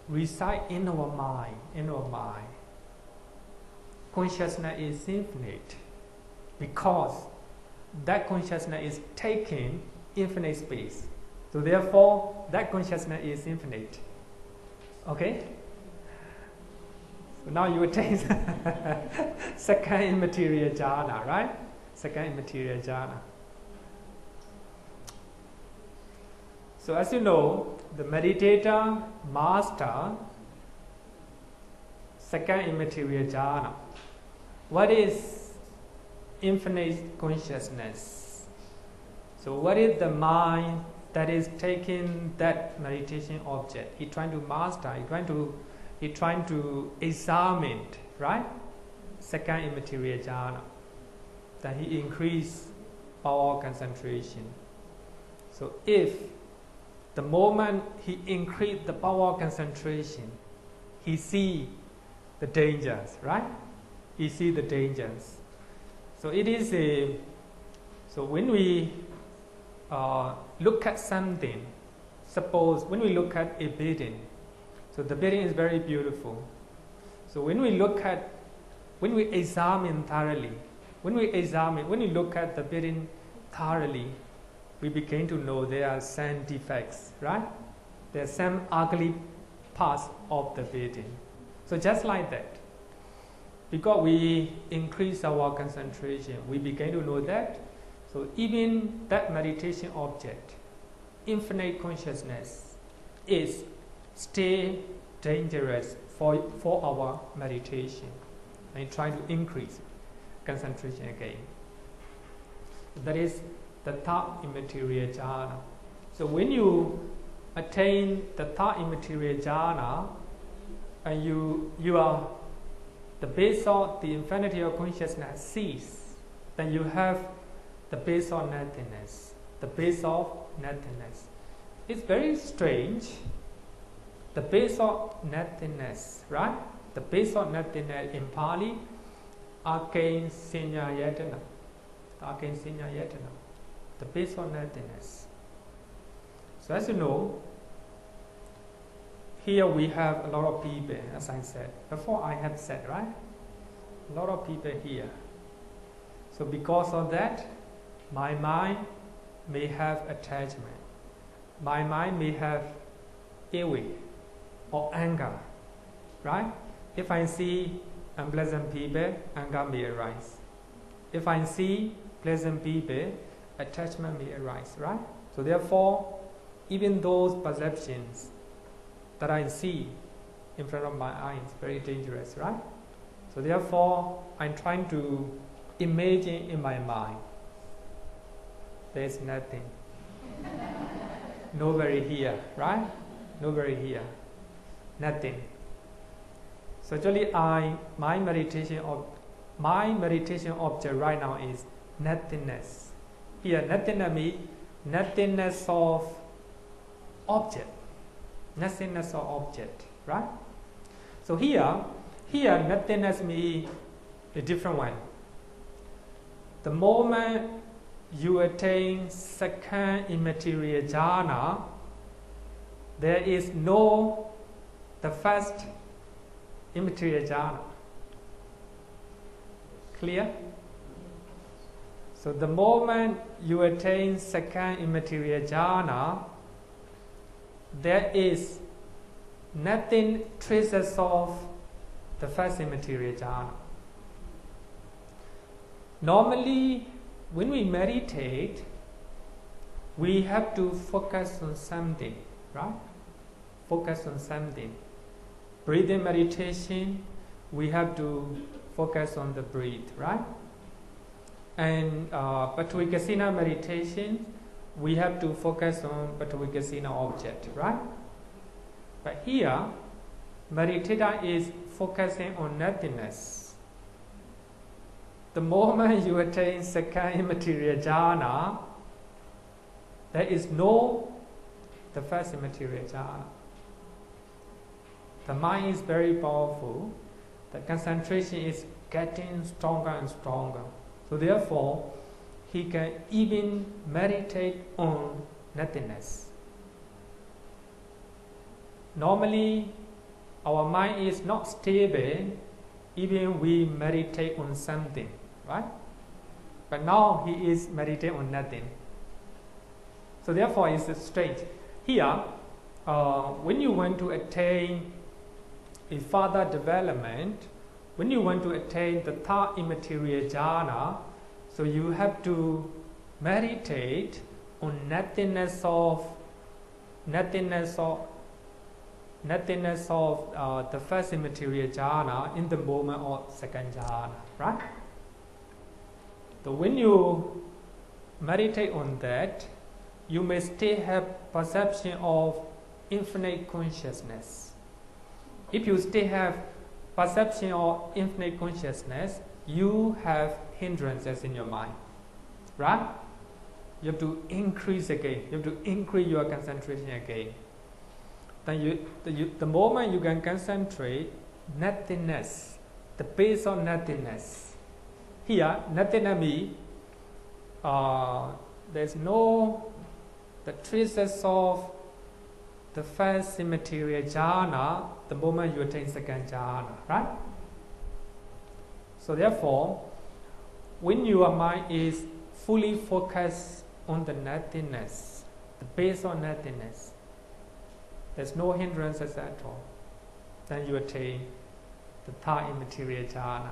S1: recite in our mind. Consciousness is infinite because that consciousness is taking infinite space. So therefore, that consciousness is infinite. Okay? So now you attain second immaterial jhana, right? Second immaterial jhana. So as you know, the meditator master second immaterial jhana. What is infinite consciousness? So what is the mind that is taking that meditation object? He trying to master, he trying to examine it, right? Second immaterial jhana. Then he increase power concentration. So if the moment he increase the power concentration, he see the dangers, right? He see the dangers. So it is so when we look at something, suppose when we look at a building, so the building is very beautiful. So when we examine thoroughly, when we look at the building thoroughly, we begin to know there are some defects, right? There are some ugly parts of the building. So just like that, because we increase our concentration, we begin to know that. So even that meditation object, infinite consciousness, is still dangerous for our meditation, and trying to increase concentration again. That is the third immaterial jhana. So when you attain the third immaterial jhana, and you are the base of the infinity of consciousness cease, then you have the base of nothingness. The base of nothingness. It's very strange. The base of nothingness, right? The base of nothingness in Pali, Arcane Sinya Yatana. Arcane Sinya Yatana. The base of nothingness. So as you know, here we have a lot of people, as I said. Before I have said, right? A lot of people here. So because of that, my mind may have attachment. My mind may have envy or anger, right? If I see unpleasant people, anger may arise. If I see pleasant people, attachment may arise, right? So therefore, even those perceptions that I see in front of my eyes, very dangerous, right? So therefore, I'm trying to imagine in my mind. There's nothing. Nobody here, right? Nobody here. Nothing. So actually, my meditation object right now is nothingness. Here, nothingness means nothingness of object. Nothingness of object, right? So here nothingness means a different one. The moment you attain second immaterial jhana, there is no the first immaterial jhana. Clear? So the moment you attain second immaterial jhana, there is nothing traces of the first immaterial jhana. Normally, when we meditate, we have to focus on something, right? Focus on something. Breathing meditation, we have to focus on the breath, right? And Paccavekkhasina meditation, we have to focus on Paccavekkhasina object, right? But here, meditator is focusing on nothingness. The moment you attain second immaterial jhana, there is no the first immaterial jhana. The mind is very powerful. The concentration is getting stronger and stronger. So therefore, he can even meditate on nothingness. Normally, our mind is not stable even we meditate on something, right? But now he is meditating on nothing. So therefore, it's strange. Here, when you want to attain a further development, when you want to attain the third immaterial jhana, so you have to meditate on nothingness of the first immaterial jhana in the moment of second jhana, right? So when you meditate on that, you may still have perception of infinite consciousness. If you still have perception of infinite consciousness, you have hindrances in your mind, right? You have to increase again. You have to increase your concentration again. Then the moment you can concentrate, nothingness, the base of nothingness. Here, nothingness means there's no the traces of the first immaterial jhana the moment you attain second jhana, right? So therefore, when your mind is fully focused on the nothingness, the base of nothingness, there's no hindrances at all, then you attain the third immaterial jhana.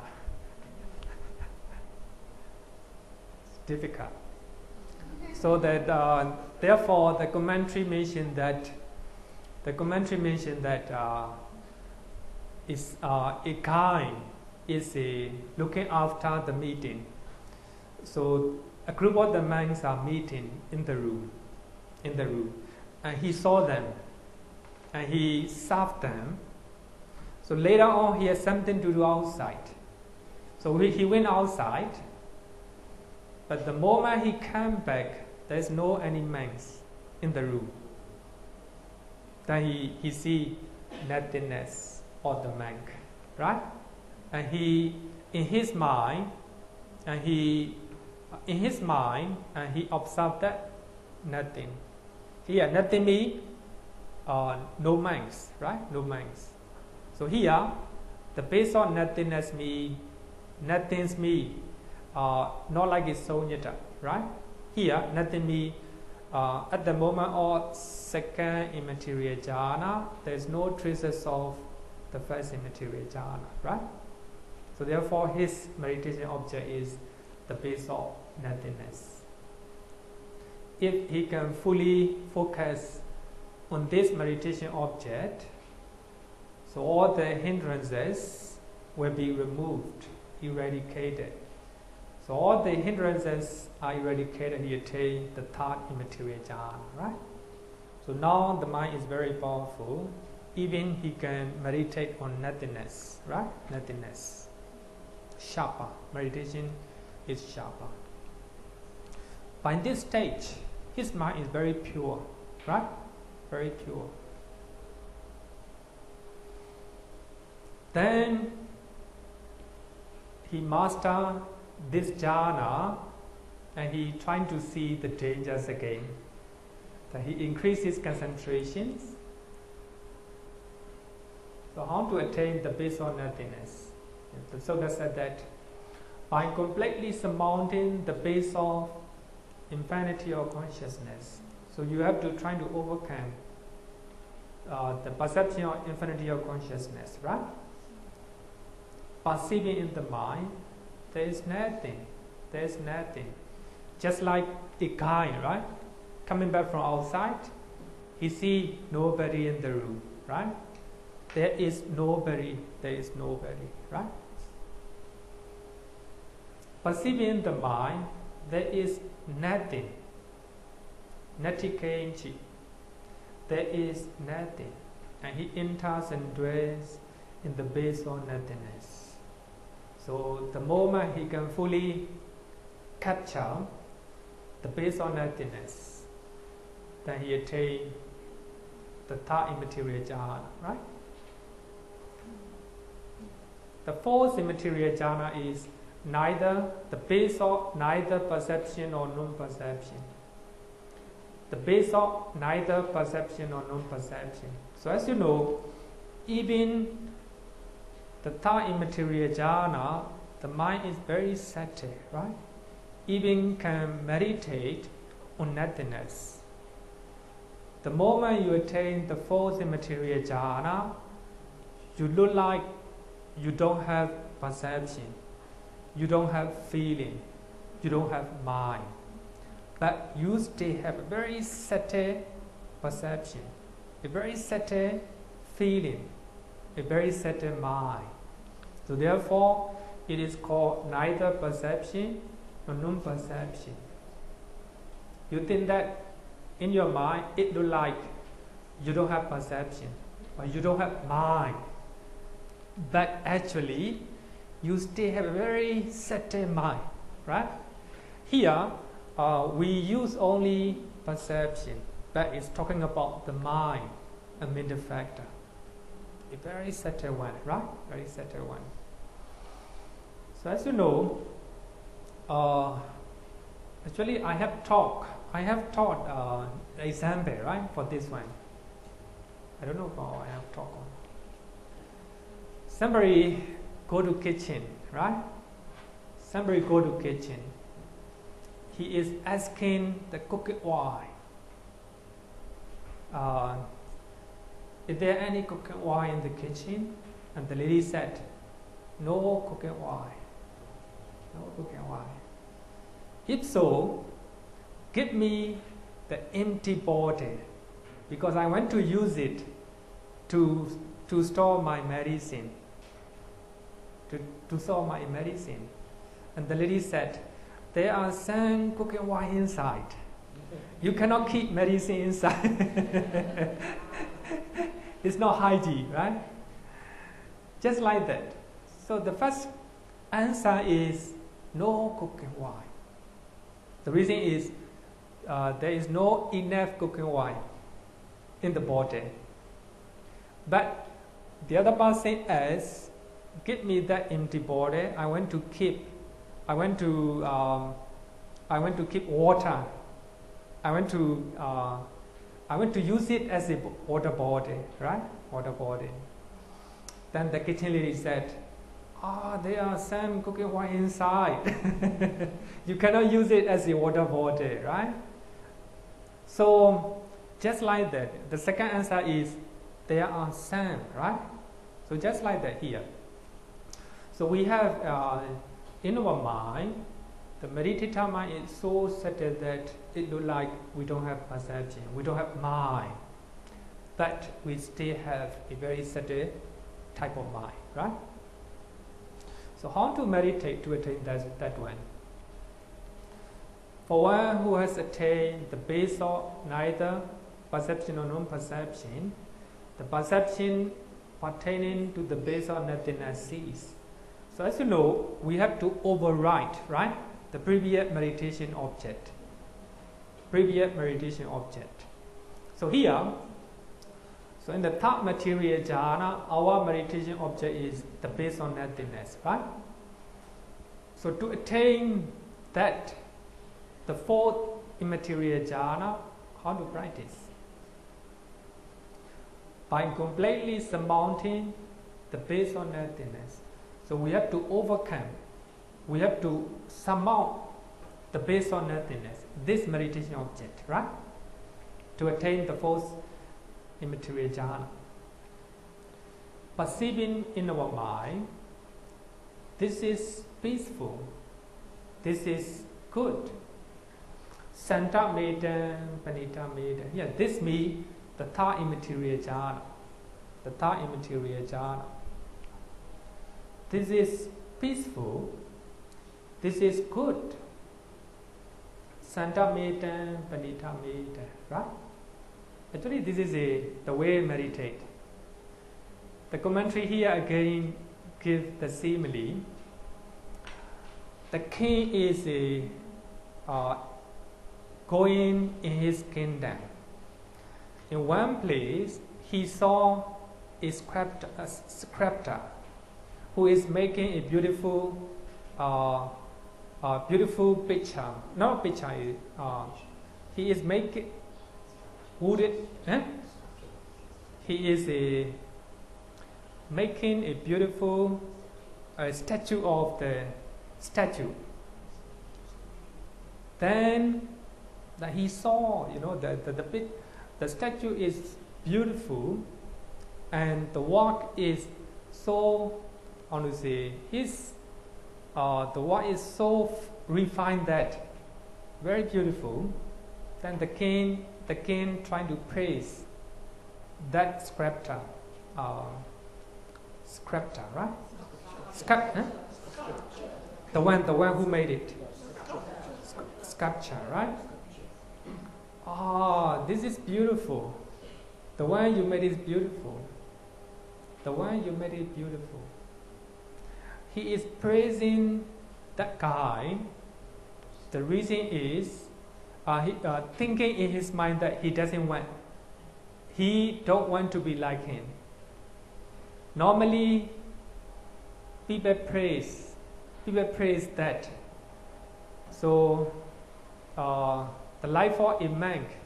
S1: It's difficult. So that therefore the commentary mentioned that is a kind is a looking after the meeting. So a group of the monks are meeting in the room, and he saw them, and he served them. So later on, he had something to do outside. So he went outside, but the moment he came back, there is no any monks in the room. Then he see nothingness of the monk, right? And he in his mind observed that nothing. Here, nothing means no monks, right? No monks. So here, the base of nothingness means nothing's me, not like it's Sonyata, right? Here, nothing means at the moment of second immaterial jhana, there is no traces of the first immaterial jhana, right? So therefore, his meditation object is the base of nothingness. If he can fully focus on this meditation object, so all the hindrances will be removed, eradicated. So all the hindrances are eradicated, he attains the third immaterial jhana, right? So now the mind is very powerful. Even he can meditate on nothingness, right? Nothingness. Sharper. Meditation is sharper. By this stage, his mind is very pure, right? Very pure. Then he masters this jhana and he trying to see the dangers again. Then he increases concentrations. So how to attain the base of nothingness? The Sutta said that by completely surmounting the base of infinity of consciousness, so you have to try to overcome the perception of infinity of consciousness, right? Perceiving in the mind, there is nothing. There is nothing. Just like a guy, right? Coming back from outside, he see nobody in the room, right? There is nobody. There is nobody, right? Perceiving in the mind, there is nothing. Natikenchi. There is nothing. And he enters and dwells in the base of nothingness. So the moment he can fully capture the base of nothingness, then he attains the third immaterial jhana, right? The fourth immaterial jhana is neither the base of neither perception or non-perception. The base of neither perception or non-perception. So as you know, even the third immaterial jhana, the mind is very subtle, right? Even can meditate on nothingness. The moment you attain the fourth immaterial jhana, you look like you don't have perception, you don't have feeling, you don't have mind, but you still have a very subtle perception, a very subtle feeling, a very subtle mind. So therefore, it is called neither perception nor non-perception. You think that in your mind it looks like you don't have perception, or you don't have mind, but actually you still have a very subtle mind, right? Here we use only perception, but it's talking about the mind, a mental factor, a very subtle one, right? Very subtle one. So as you know, actually I have taught example, right, for this one. I don't know how I have taught. Somebody go to kitchen, right? Somebody go to kitchen. He is asking the cook why. Is there any cooking oil in the kitchen? And the lady said, no cooking oil. No cooking oil. If so, give me the empty bottle, because I want to use it to store my medicine. To store my medicine. And the lady said, there are some cooking oil inside. You cannot keep medicine inside. It's not hygiene, right? Just like that. So the first answer is no cooking oil. The reason is there is no enough cooking oil in the bottle. But the other person asks, give me that empty bottle. I want to keep water. I want to use it as a water bottle, right? Water bottle. Then the kitchen lady said, there are some cooking oil inside. You cannot use it as a water bottle, right? So just like that, the second answer is there are some, right? So just like that here. So we have in our mind, the meditator mind is so subtle that it looks like we don't have perception, we don't have mind, but we still have a very subtle type of mind, right? So how to meditate to attain that one? For one who has attained the base of neither perception or non-perception, the perception pertaining to the base of nothingness cease. So as you know, we have to override, right, the previous meditation object. Previous meditation object. So here, so in the third material jhana, our meditation object is the base of nothingness, right? So to attain that, the fourth immaterial jhana, how to practice? By completely surmounting the base of nothingness. So we have to overcome, we have to surmount the base of nothingness, this meditation object, right? To attain the fourth immaterial jhana. Perceiving in our mind, this is peaceful, this is good. Santa Meda, Panita Meda. Yeah, this means the third immaterial jhana. The third immaterial jhana. This is peaceful. This is good. Santa Meda, Panita Meda. Right? Actually, this is the way to meditate. The commentary here again gives the simile. The king is going in his kingdom. In one place, he saw a sculptor who is making a beautiful picture. Not picture. He is making wooded. He is making a beautiful statue of the statue. Then that he saw, the statue is beautiful, and the work is so, how to say, the work is so refined that very beautiful. Then the king trying to praise that sculptor, right? The one who made it, sculpture, right? This is beautiful. The one you made is beautiful. The one you made is beautiful. He is praising that guy. The reason is thinking in his mind that he don't want to be like him. Normally, people praise that. So the life of a monk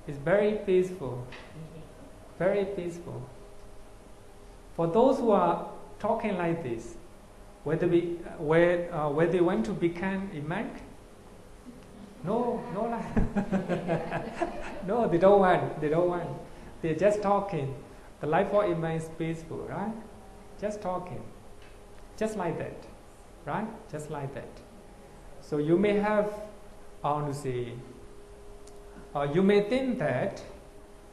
S1: is very peaceful, very peaceful. For those who are talking like this, whether they want to become a monk, no, no, they don't want. They're just talking. The life of a monk is peaceful, right? Just talking, just like that, right? Just like that. So you may have, you may think that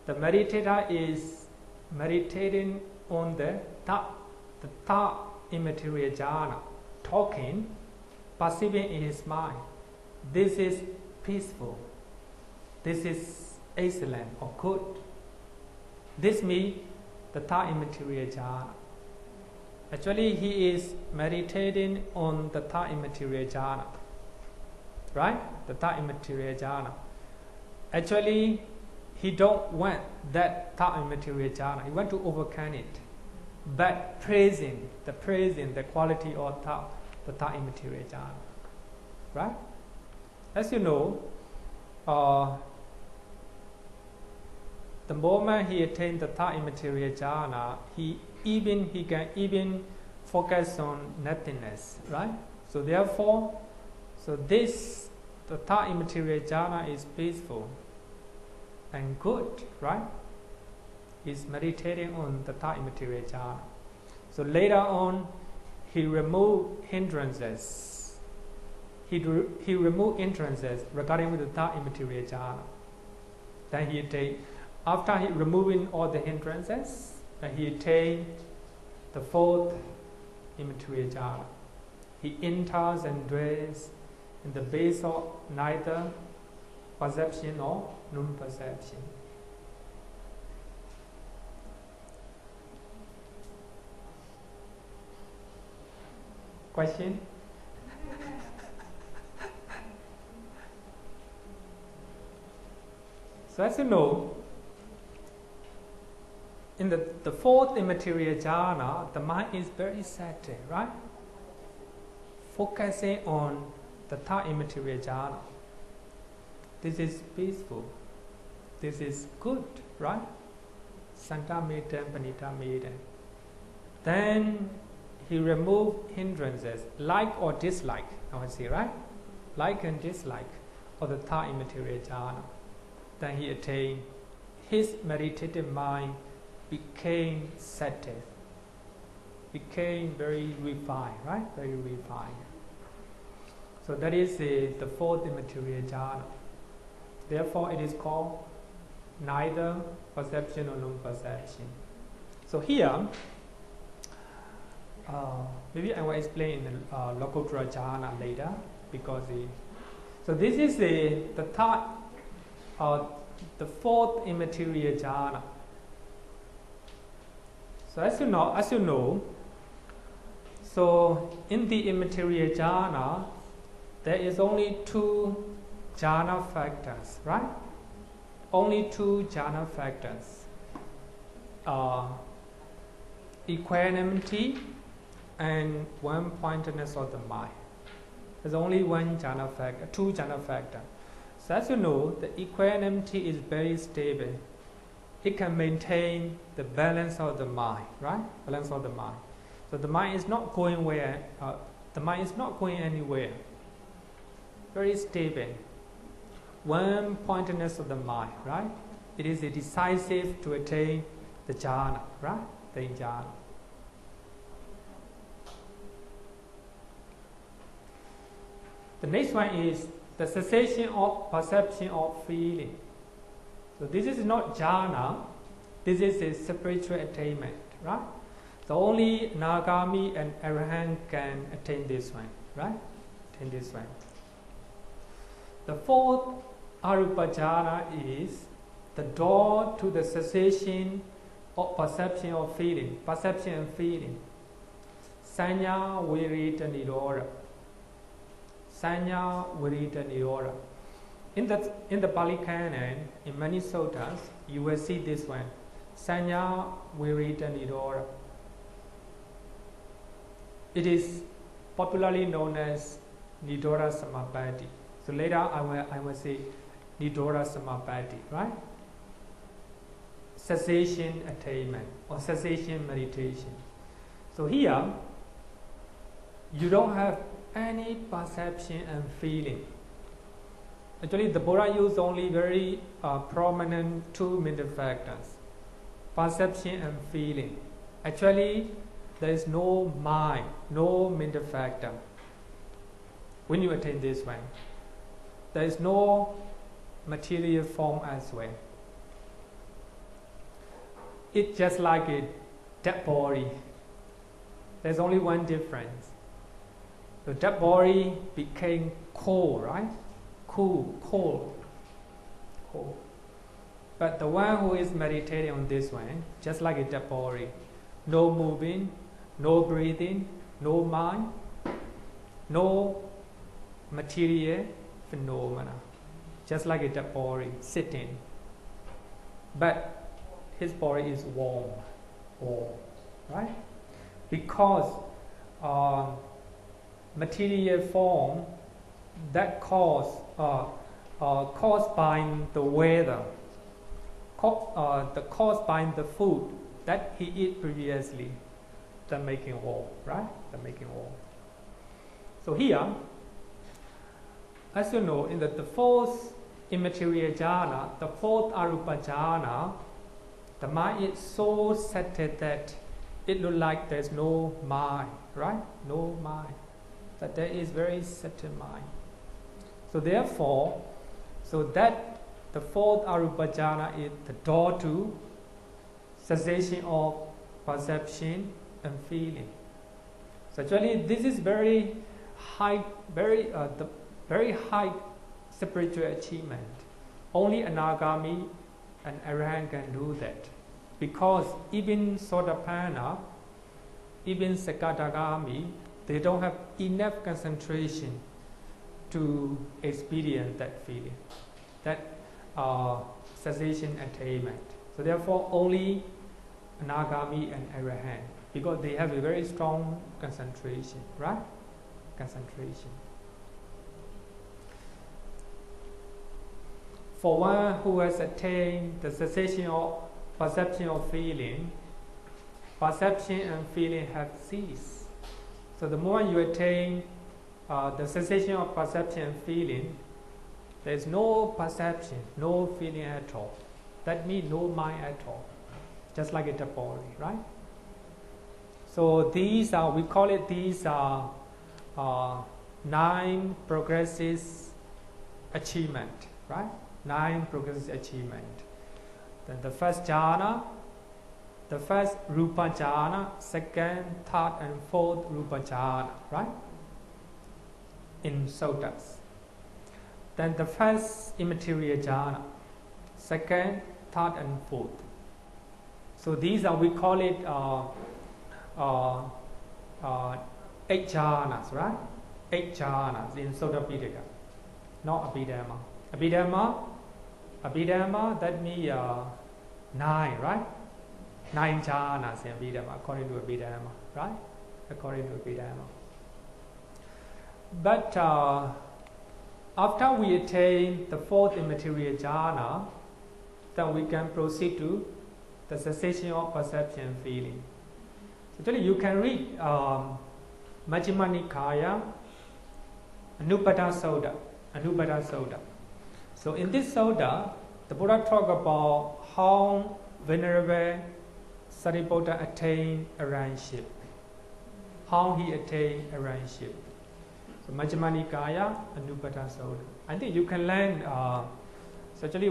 S1: the meditator is meditating on the third immaterial jhana, talking, perceiving in his mind. This is peaceful. This is excellent or good. This means the third immaterial jhana. Actually, he is meditating on the third immaterial jhana. Right? The third immaterial jhana. Actually, he don't want that third immaterial jhana. He want to overcome it. But praising the quality of the third immaterial jhana. Right? As you know, the moment he attained the third immaterial jhana, he can even focus on nothingness, right? So therefore, the third immaterial jhana is peaceful and good, right? He's meditating on the third immaterial jhana. So later on, he removed hindrances. He removed hindrances regarding with the third immaterial jhana. Then after he removing all the hindrances, he attained the fourth immaterial jhana. he enters and dwells in the base of neither perception or non-perception. Question? So as you know, in the fourth immaterial jhana, the mind is very settled, right? Focusing on the third immaterial jhana. This is peaceful. This is good, right? Santa Metta, Panita Metta. Then he removed hindrances, like or dislike, I would say, right? Like and dislike of the third immaterial jhana. Then he attained, his meditative mind became settled, became very refined, right? Very refined. So that is the fourth immaterial jhana. Therefore, it is called neither perception or non-perception. So here, maybe I will explain in the Lokuttara jhana later, because so this is the third, the fourth immaterial jhana. So as you know, so in the immaterial jhana, there is only two jhana factors, right? Only two jhana factors. Equanimity and one-pointedness of the mind. There's only one jhana factor, two jhana factors. So as you know, the equanimity is very stable. It can maintain the balance of the mind, right? Balance of the mind. So the mind is not going where. The mind is not going anywhere. Very stable. One-pointedness of the mind, right? It is decisive to attain the jhana, right? The jhana. The next one is the cessation of perception or feeling. So this is not jhana, this is a spiritual attainment, right? So only Nagami and Arahant can attain this one, right? Attain this one. The fourth arupa jhana is the door to the cessation of perception or feeling, perception and feeling. Sanya virita nirodha. Sanya virita nirodha. In the Pali Canon, in many suttas, you will see this one. Sanya virita nirodha. It is popularly known as Nirodha Samapatti. So later I will say Nirodha Samapatti, right? Cessation attainment or cessation meditation. So here, you don't have any perception and feeling. Actually, the Buddha used only very prominent two mental factors, perception and feeling. Actually, there is no mind, no mental factor when you attain this one. There is no material form as well. It's just like a dead body. There's only one difference. The dead body became cold, right? Cold. But the one who is meditating on this one, just like a dead body, no moving, no breathing, no mind, no material phenomena, just like a dead body sitting. But his body is warm, right? Because material form that caused by the weather, caused by the food that he ate previously, the making warm, right? The making warm. So here, as you know, in the fourth immaterial jhana, the fourth arupa jhana, the mind is so settled that it looks like there's no mind, right? No mind. That there is very settled mind. So therefore, that the fourth arupa jhana is the door to cessation of perception and feeling. So actually, this is very high, very high spiritual achievement. Only Anagami and Arahant can do that, because even Sotapanna, even Sakadagami, they don't have enough concentration to experience that feeling, that cessation attainment. So therefore, only Anagami and Arahant, because they have a very strong concentration, right? Concentration. For one who has attained the cessation of perception of feeling, perception and feeling have ceased. So the moment you attain the cessation of perception and feeling, there is no perception, no feeling at all. That means no mind at all, just like a body, right? So these are, we call it, these are 9 progressive achievement, right? 9 progressive achievement. Then the first jhana, the first rupa jhana, second, third, and fourth rupa jhana, right? In sotas. Then the first immaterial jhana, second, third, and fourth. So these are, we call it 8 jhanas, right? 8 jhanas in Sutta Pitaka, not Abhidhamma. Abhidhamma, that means 9, right? 9 jhanas in Abhidhamma, according to Abhidhamma, right? According to Abhidhamma. But after we attain the 4th immaterial jhana, then we can proceed to the cessation of perception and feeling. So actually you can read Majjhima Nikaya, Anupada Sutta. So in this Sutta, the Buddha talk about how Venerable Sariputta attained arahantship. How he attained arahantship. So Majjhima Nikaya, Anupada Sutta. I think you can learn. So actually,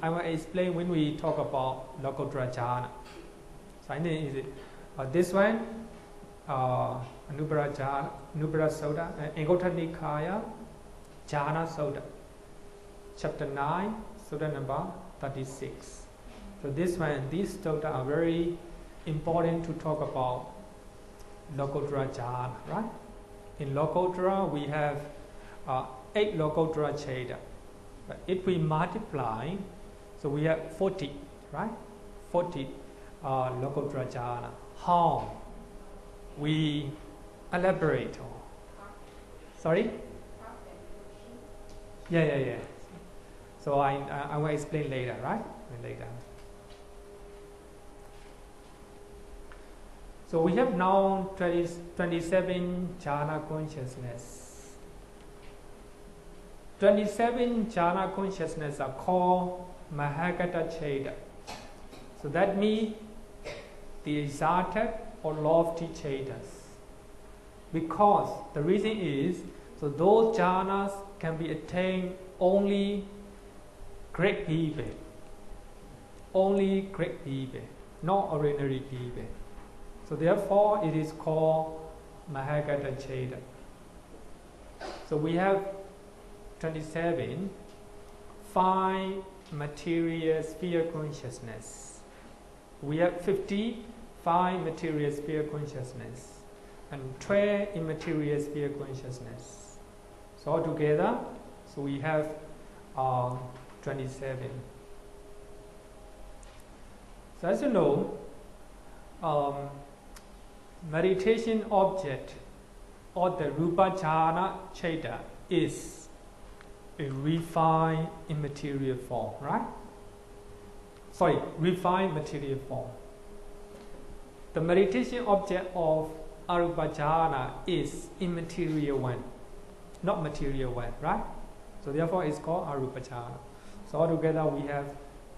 S1: I will explain when we talk about Lokottara jhana. So I think this one, Anupada Sutta, Anguttara Nikaya, Jhana Sutta, chapter 9, Sutta number 36. So this one, these sutta are very important to talk about Lokottara jhana, right? In Lokottara, we have 8 Lokottara Cheda. But if we multiply, so we have 40, right? 40 Lokottara jhana. How we elaborate on? Sorry? Yeah. So I will explain later, right? Later. So we have now 27 jhana consciousness. 27 jhana consciousness are called Mahagata Cheda. So that means the exalted or lofty Chedas. Because the reason is, so those jhanas can be attained only great people. Only great people, not ordinary people. So therefore it is called Mahagata Cheda. So we have 27, 5 material sphere consciousness. We have 55 material sphere consciousness and 12 immaterial sphere consciousness. So altogether, so we have 27. So as you know, meditation object or the Rupa Jhana Cheda is a refined immaterial form, right? Sorry, refined material form. The meditation object of Arupa Jhana is immaterial one, not material one, right? So therefore it's called Arupa Jhana. So altogether we have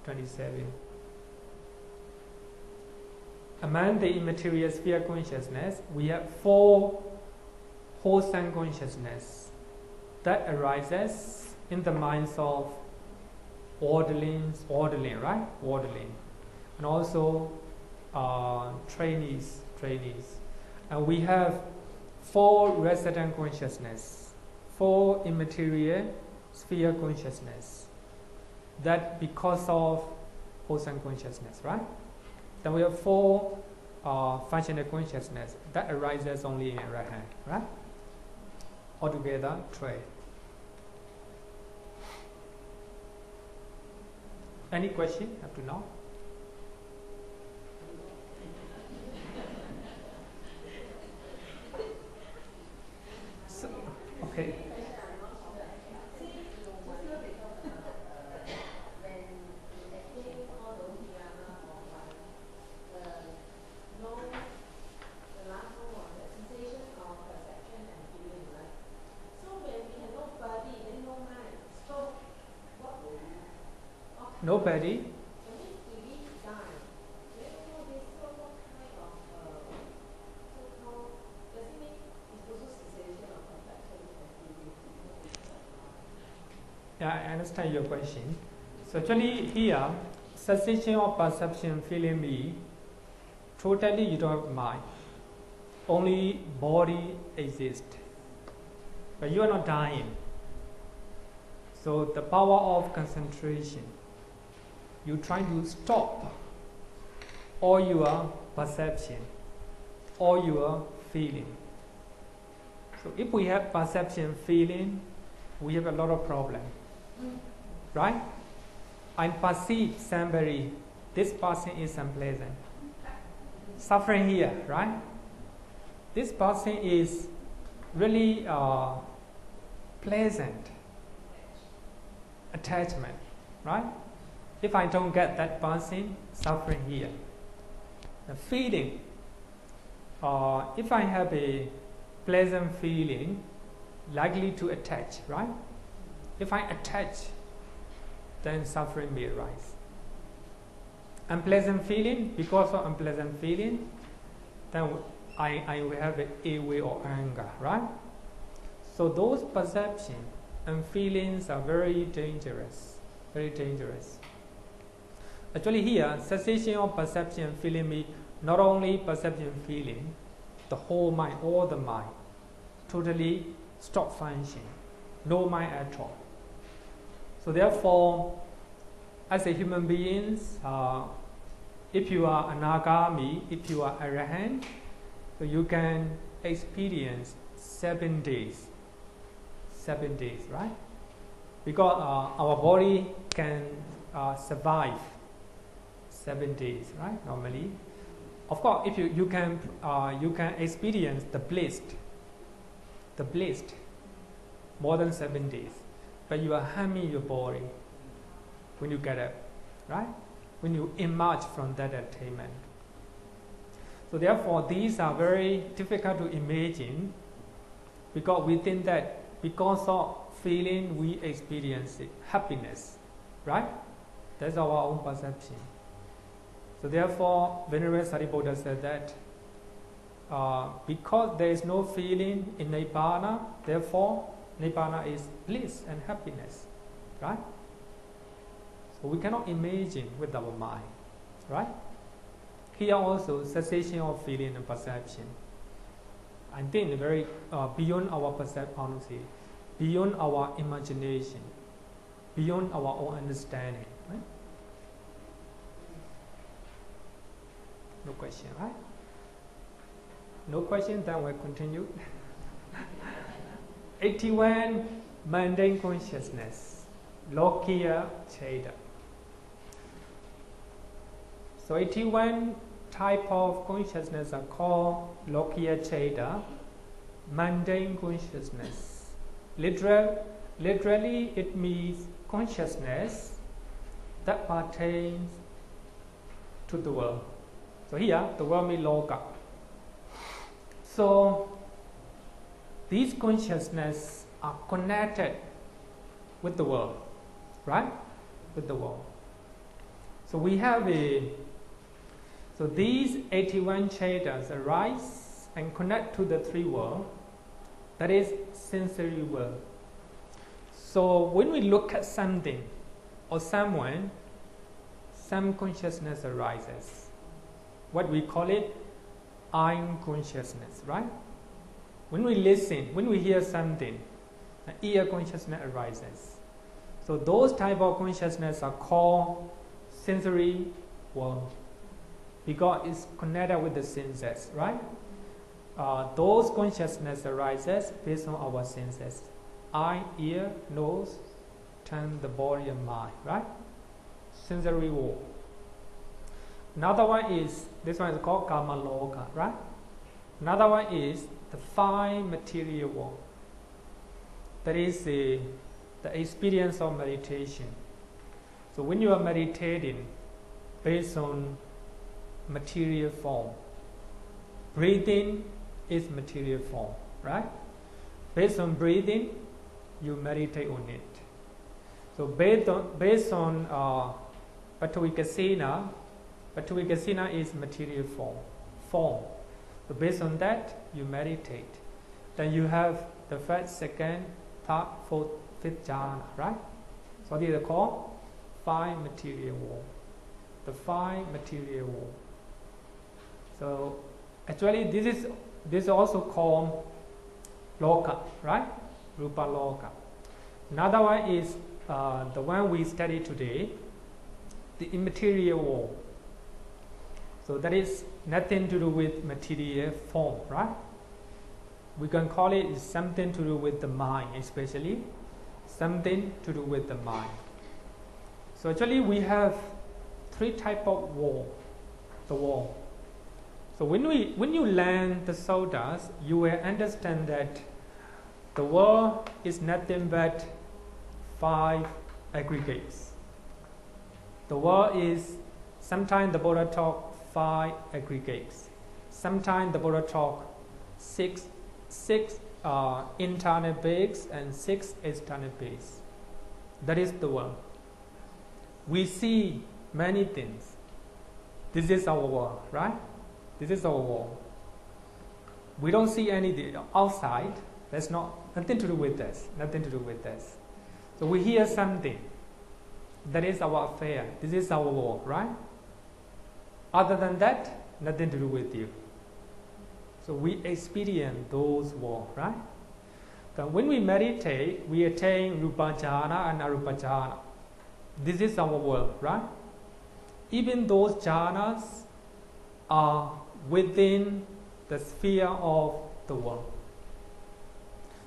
S1: 27. Among the immaterial sphere consciousness, we have 4 wholesome consciousness that arises in the minds of orderling, right? Orderling. And also trainees. And we have 4 resident consciousness, 4 immaterial sphere consciousness. That because of wholesome consciousness, right? Then we have 4 functional consciousness that arises only in Arahant, right? Altogether 12. Any question up to now? So, okay. Nobody. Yeah, I understand your question. So actually here, cessation of perception, feeling me, totally you don't have mind. Only body exists. But you are not dying. So the power of concentration, you try to stop all your perception, all your feeling. So if we have perception, feeling, we have a lot of problem, right? I perceive somebody, this person is unpleasant, suffering here, right? This person is really pleasant, attachment, right? If I don't get that person, suffering here. The feeling, if I have a pleasant feeling, likely to attach, right? If I attach, then suffering may arise. Unpleasant feeling, because of unpleasant feeling, then I will have a ill or anger, right? So those perceptions and feelings are very dangerous, very dangerous. Actually here, cessation of perception and feeling means not only perception and feeling, the whole mind, all the mind, totally stop functioning, no mind at all. So therefore, as a human beings, if you are anagami, if you are arahant, so you can experience 7 days. 7 days, right? Because our body can survive 7 days, right? Normally, of course, if you can experience the blissed more than 7 days, but you are harming your body when you get up, right? When you emerge from that attainment. So therefore, these are very difficult to imagine, because we think that because of feeling we experience it, happiness, right? That's our own perception. So therefore, Venerable Sariputta said that because there is no feeling in Nibbana, therefore Nibbana is bliss and happiness, right? So we cannot imagine with our mind, right? Here also, cessation of feeling and perception. I think very beyond our perception, beyond our imagination, beyond our own understanding, right? No question, right? No question, then we'll continue. 81, mundane consciousness, Lokiya Cheda. So 81 type of consciousness are called Lokiya Cheda, mundane consciousness. Literally it means consciousness that pertains to the world. So here the world means Loka. So these consciousness are connected with the world, right? With the world. So we have so these 81 chetas arise and connect to the 3 worlds, that is sensory world. So when we look at something or someone, some consciousness arises. What we call it, eye consciousness, right? When we listen, when we hear something, an ear consciousness arises. So those type of consciousness are called sensory world because it's connected with the senses, right? Those consciousness arises based on our senses: eye, ear, nose, tongue, the body, and mind, right? Sensory world. Another one is, this one is called Kama Loka, right? Another one is the fine material world. That is the experience of meditation. So when you are meditating based on material form, breathing is material form, right? Based on breathing, you meditate on it. So based on Pattavika Sena is material form. So based on that, you meditate. Then you have the first, second, third, fourth, fifth jhana, right? So these are called five material world. The five material world. So actually, this is also called loka, right? Rupa loka. Another one is the one we study today, the immaterial world. So that is nothing to do with material form, right? We can call it something to do with the mind, especially something to do with the mind. So actually we have three type of world. The world. So when you learn the suttas, you will understand that the world is nothing but five aggregates. The world is, sometimes the Buddha talk five aggregates. Sometimes the Buddha talk six internal beings and six external beings. That is the world. We see many things. This is our world, right? This is our world. We don't see anything outside. That's nothing to do with us. Nothing to do with us. So we hear something. That is our affair. This is our world, right? Other than that, nothing to do with you. So we experience those worlds, right? Then when we meditate, we attain Rupa jhana and Arupa jhana. This is our world, right? Even those jhanas are within the sphere of the world.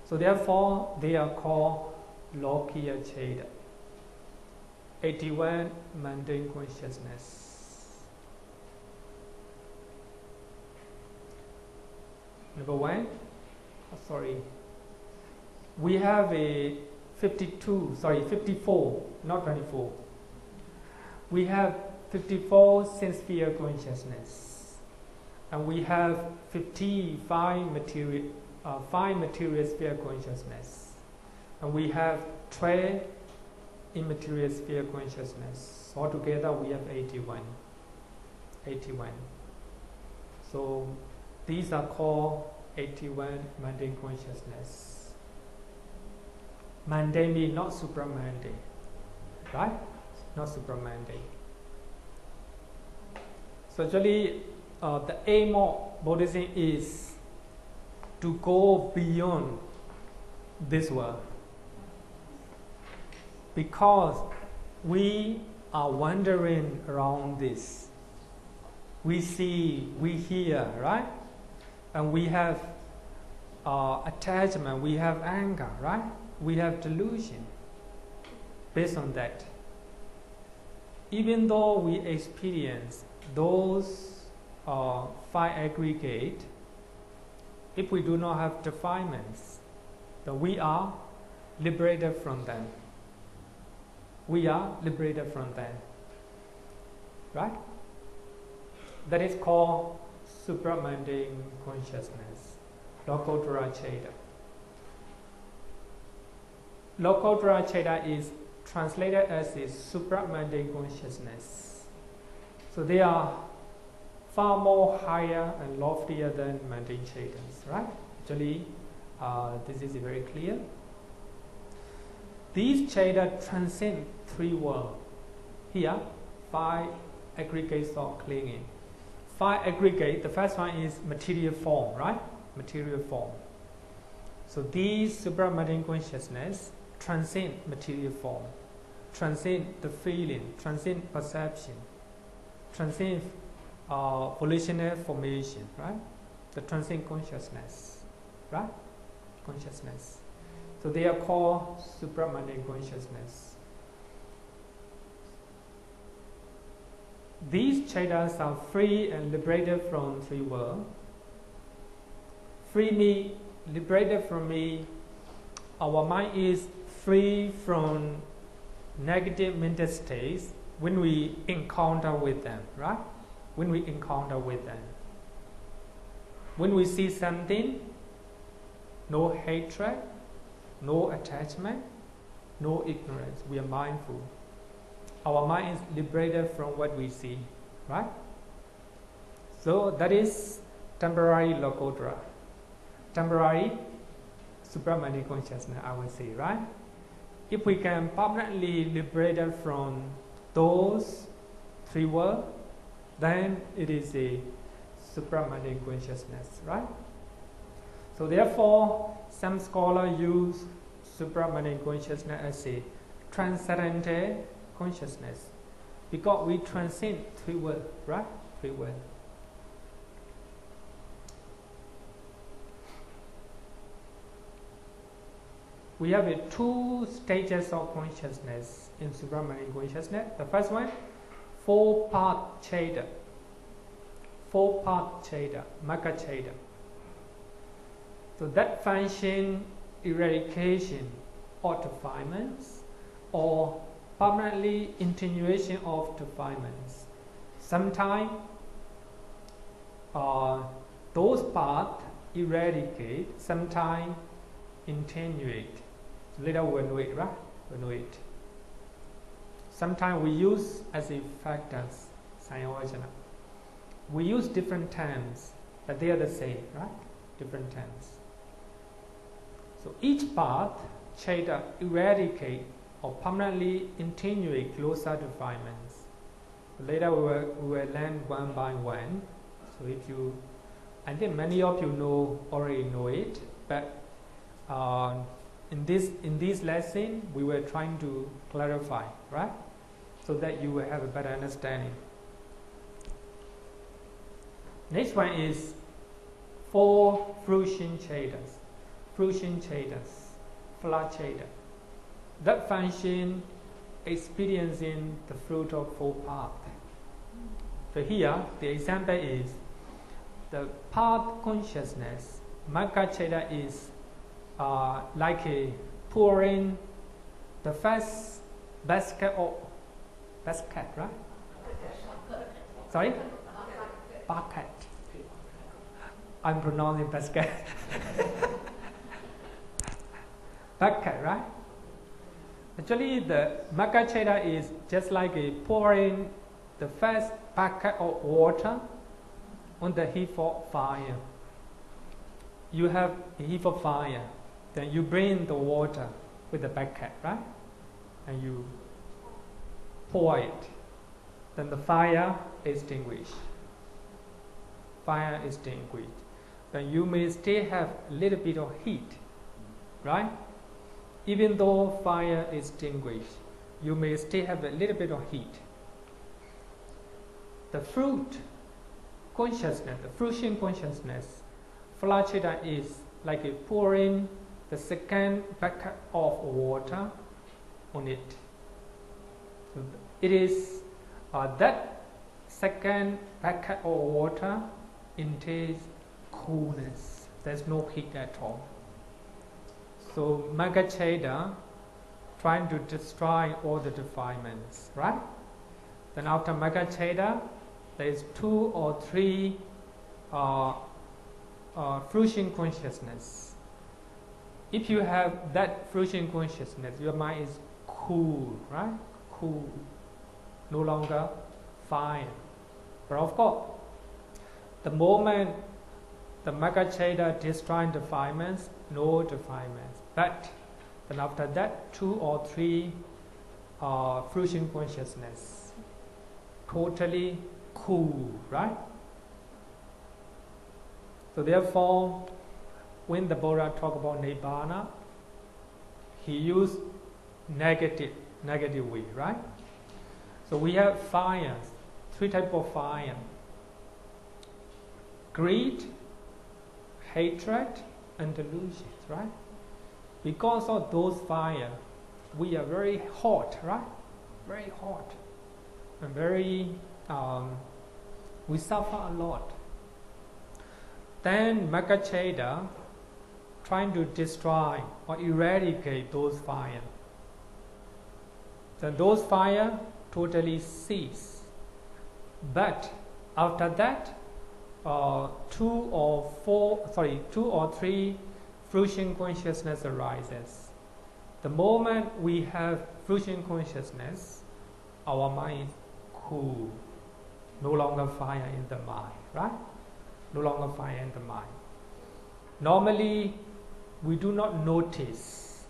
S1: So therefore, they are called Lokiya Cheda. 81 mundane consciousness. Number one, we have a 54, not 24. We have 54 sense sphere consciousness, and we have 55 material sphere consciousness, and we have 12 immaterial sphere consciousness. Altogether, we have 81. So these are called 81 mundane consciousness. Mundane means not supramundane, right? Not supramundane. So actually, the aim of Buddhism is to go beyond this world, because we are wandering around this. We see, we hear, right? And we have attachment, we have anger, right? We have delusion based on that. Even though we experience those five aggregate, if we do not have defilements, then we are liberated from them. We are liberated from them, right? That is called supramundane consciousness, Lokottara Cheda. Lokottara Cheda is translated as a supramundane consciousness. So they are far more higher and loftier than mundane Chedas, right? Actually, this is very clear. These Cheda transcend three worlds. Here, five aggregates of clinging. Five aggregate, the first one is material form, right? Material form. So these supramarine consciousness transcend material form, transcend the feeling, transcend perception, transcend volitional formation, right? The transcend consciousness, right? Consciousness. So they are called supramarine consciousness. These Chetas are free and liberated from three worlds. Free me, liberated from me. Our mind is free from negative mental states when we encounter with them, right? When we encounter with them. When we see something, no hatred, no attachment, no ignorance. We are mindful. Our mind is liberated from what we see, right? So that is temporary Lokottara, temporary supramarine consciousness, I would say, right? If we can permanently liberate from those three worlds, then it is a supramarine consciousness, right? So therefore, some scholars use supramarine consciousness as a transcendental consciousness, because we transcend three worlds, right? Three worlds. We have two stages of consciousness in supramarine consciousness. The first one, four-part Cheta. Four-part Cheta, Magga Cheta. So that function eradication of defilements or permanently attenuation of defilements. Sometimes those parts eradicate, sometimes attenuate. Later we'll know it, right? We'll know it. Sometimes we use as a factors, Sayavajana. We use different terms, but they are the same, right? Different terms. So each part, Cheta, eradicate or permanently attenuate closer defilements. Later we will learn one by one. So if you, I think many of you already know it, but in this lesson we were trying to clarify, right? So that you will have a better understanding. Next one is four fruition Chetas. Fruition Chetas, Phala Cheta. That function experiencing the fruit of four paths. So here the example is the path consciousness. Magga Cheta is like a pouring the first basket, right? Sorry? Bucket. I'm pronouncing basket. Bucket, right? Actually, the Magga Cheta is just like a pouring the first bucket of water on the heap of fire. You have a heap of fire, then you bring the water with the bucket, right? And you pour it. Then the fire is extinguished. Fire is extinguished. Then you may still have a little bit of heat, right? Even though fire is extinguished, you may still have a little bit of heat. The fruit consciousness, the fruition consciousness, Phala Cheta is like a pouring the second bucket of water on it. So it is that second bucket of water entails coolness. There's no heat at all. So Magga Cheta trying to destroy all the defilements, right? Then after Magga Cheta, there is two or three fruition consciousness. If you have that fruition consciousness, your mind is cool, right? Cool, no longer fire. But of course, the moment the Magga Cheta destroying defilements, no defilements. But then after that, two or three fruition consciousness, totally cool, right? So therefore, when the Buddha talk about Nibbana, he used negative way, right? So we have fires, 3 types of fire: greed, hatred, and delusions, right? Because of those fire, we are very hot, right? Very hot, and very we suffer a lot. Then Magaccheda trying to destroy or eradicate those fire. Then those fire totally cease. But after that, 2 or 3 fruition consciousness arises. The moment we have fruition consciousness, our mind is cool. No longer fire in the mind, right? No longer fire in the mind. Normally, we do not notice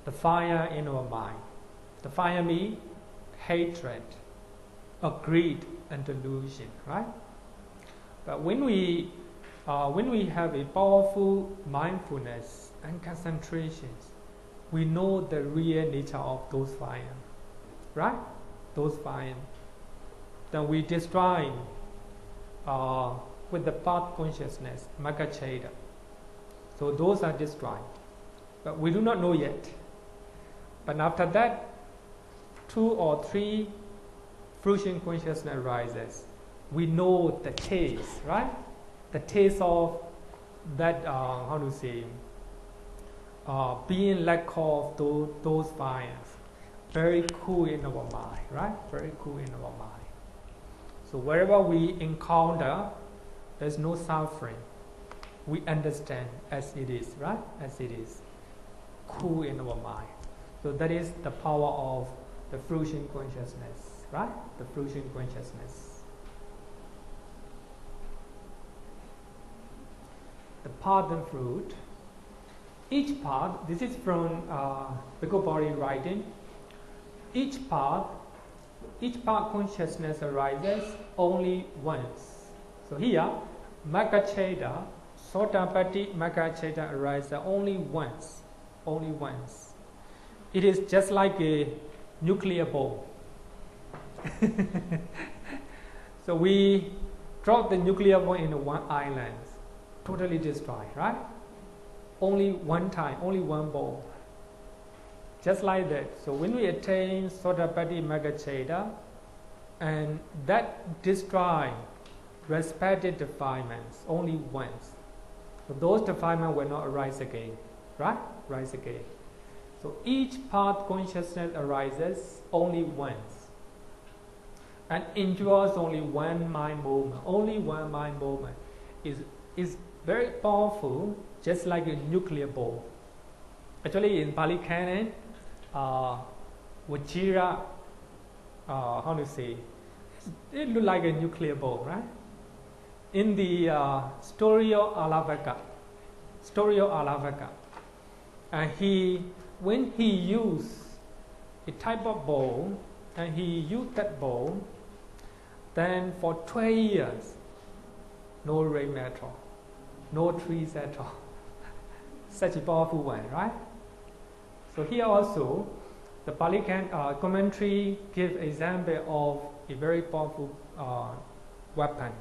S1: the fire in our mind. The fire means hatred, or greed, and delusion, right? But when we have a powerful mindfulness and concentration, we know the real nature of those fire, right? Those fire. Then we destroy with the path consciousness, Magaccheda. So those are destroyed, but we do not know yet. But after that, 2 or 3 fruition consciousness arises. We know the taste, right? The taste of that, being let go of those fires. Very cool in our mind, right? Very cool in our mind. So wherever we encounter, there's no suffering. We understand as it is, right? As it is. Cool in our mind. So that is the power of the fruition consciousness, right? The fruition consciousness. The path and fruit. Each path, this is from Bhikkhu Bodhi writing. Each path consciousness arises only once. So here, Magaccheda, Sotapatti Magaccheda arises only once. Only once. It is just like a nuclear bomb. So we drop the nuclear bomb in one island, totally destroyed, right? Only one time, only one bomb. Just like that. So when we attain Sotapatti Magaccheda, and that destroy respected defilements only once. So those defilements will not arise again, right? Rise again. So each path consciousness arises only once, and endures only one mind movement. Only one mind movement is very powerful, just like a nuclear bomb. Actually, in Pali Canon, Vajira, it looked like a nuclear bomb, right? In the story of Alavaka, and when he used a type of bomb, and he used that bomb, then for 12 years, no rain at all, no trees at all. Such a powerful one, right? So here also, the Pali commentary gives example of a very powerful weapon.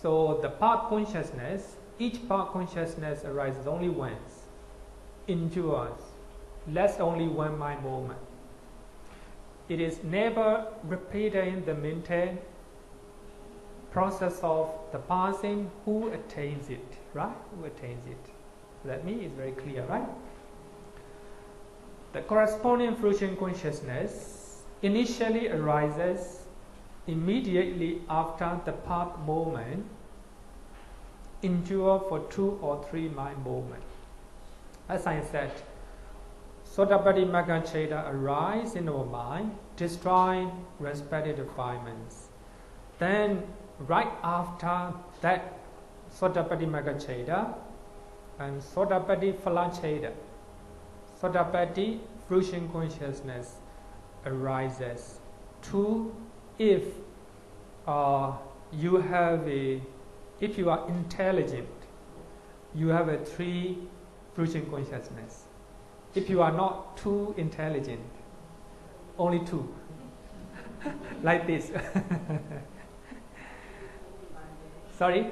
S1: So the path consciousness, each path consciousness arises only once, endures, lasts only one mind moment. It is never repeated in the mental process of the passing. Who attains it, right? Who attains it? That means it's very clear, right? The corresponding fruition consciousness initially arises immediately after the path moment, endure for 2 or 3 mind movements. As I said, Sotapatti Magaccheda arise in our mind, destroy respective defilements. Then, right after that Sotapatti Magaccheda and Sotapatti Phalaccheda, Sotapatti fruition consciousness arises. 2, if you have a If you are intelligent, you have a 3 fruition consciousness. If you are not too intelligent, only 2. Like this. Sorry?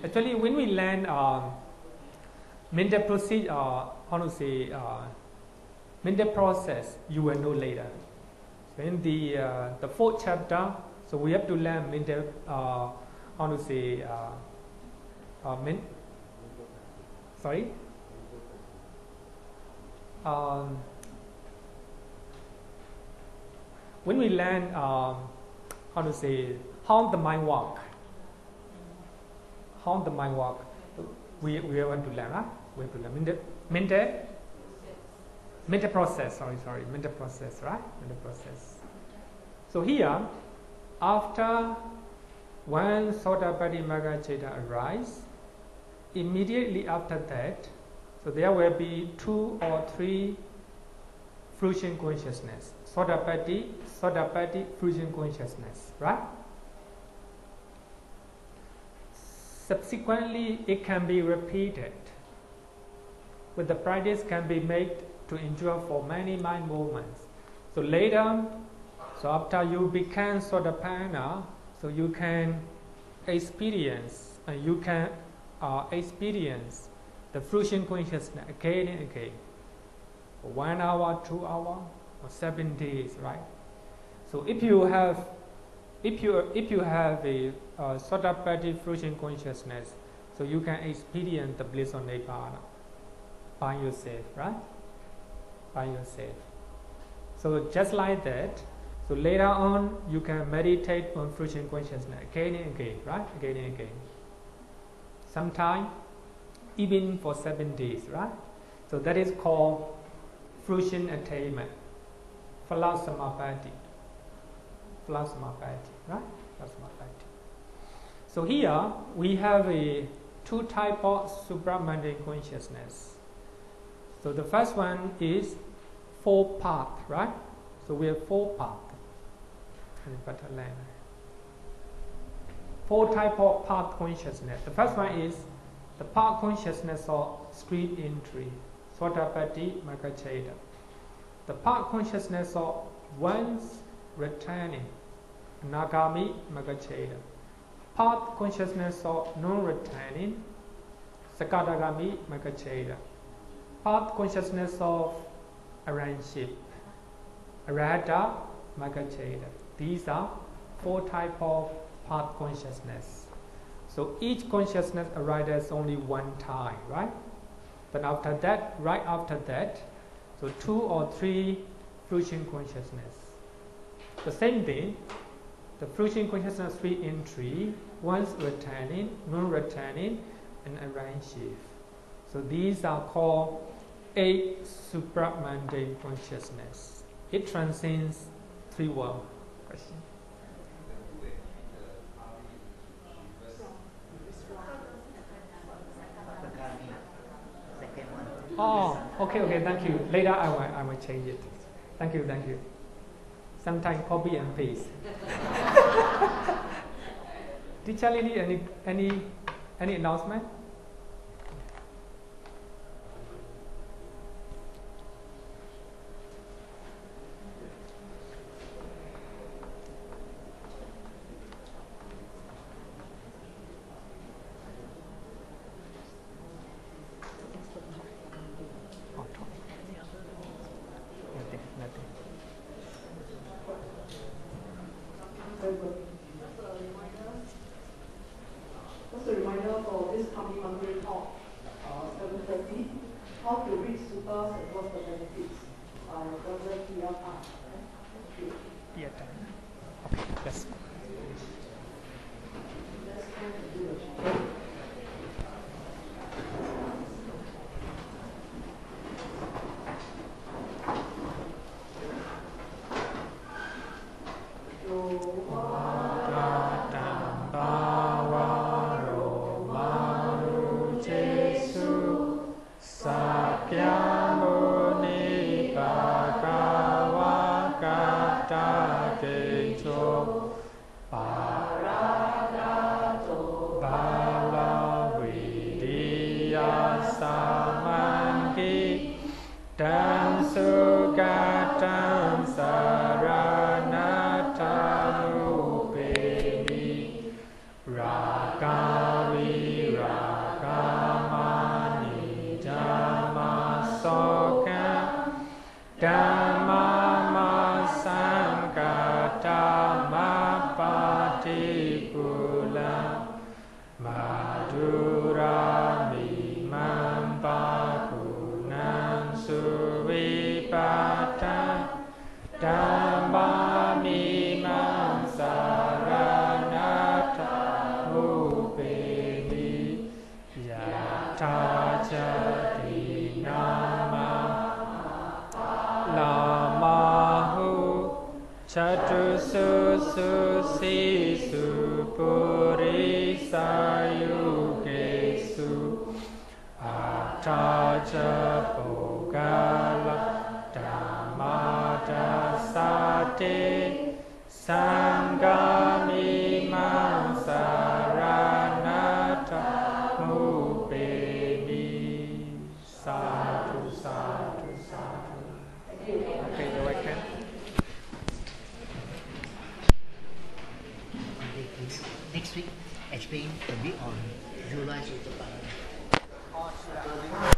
S1: Actually, when we learn mental procedure, mental process, you will know later. So in the 4th chapter, so we have to learn mental, sorry? When we learn, how the mind works, we want to learn, right? We have to learn mental process, mental process, right? Mental process. So here, after when Sotapaddi Magaccheda arises, immediately after that, so there will be 2 or 3 fruition consciousness. Sotapaddi fruition consciousness, right? Subsequently, it can be repeated. With the practice, can be made to endure for many mind movements. So later, so after you become Sotapanna, so you can experience, experience the fruition consciousness again and again. For 1 hour, 2 hours, or 7 days, right? So if you have a Sotapaddi fruition consciousness, so you can experience the bliss of Nibbana by yourself, right? By yourself. So just like that, so later on you can meditate on fruition consciousness again and again, right? Again and again. Sometime even for 7 days, right? So that is called fruition attainment, Phalasamappatti. Phalasamappatti, right? Phalasamappatti. So here we have 2 types of supramundane consciousness. So the first one is 4 paths, right? So we have 4 paths. 4 types of path consciousness. The first one is the path consciousness of street entry, Sotapaddi Magaccheda. The path consciousness of one's returning, Anagami Magaccheda. Path consciousness of non-returning, Sakadagami Magaccheda. Path consciousness of arrangeship, Arahata Magaccheda. These are 4 types of path consciousness. So each consciousness arises only 1 time, right? But after that, right after that, so 2 or 3 fruition consciousness. The same thing, the fruition consciousness 3 entry, once returning, non-returning, and arrangeship. So these are called 8 supramundane consciousness. It transcends 3 worlds. Question? Oh, okay, thank you. Later I will change it. Thank you. Sometimes copy and paste. Did Charlie need any announcement? Nothing.
S4: Just a reminder for this coming Monday talk, 7:30, how to read suttas and what's the benefits by Dr. Kiyata. Thank you.
S1: Yeah, okay, yes.
S4: Let's try to do the chant.
S1: Bye. Rata Dhammamimam Saranata Upedi Yata Jati Nama Lamahu Chatusu Sisu Purisa Yugesu Ataja Bogala Dhammada Sate Sangamimam Saranata Mupeni. Sadhu, sadhu, sadhu. Okay, the right hand.
S5: Next week, explain a bit on July Sutta Parayana.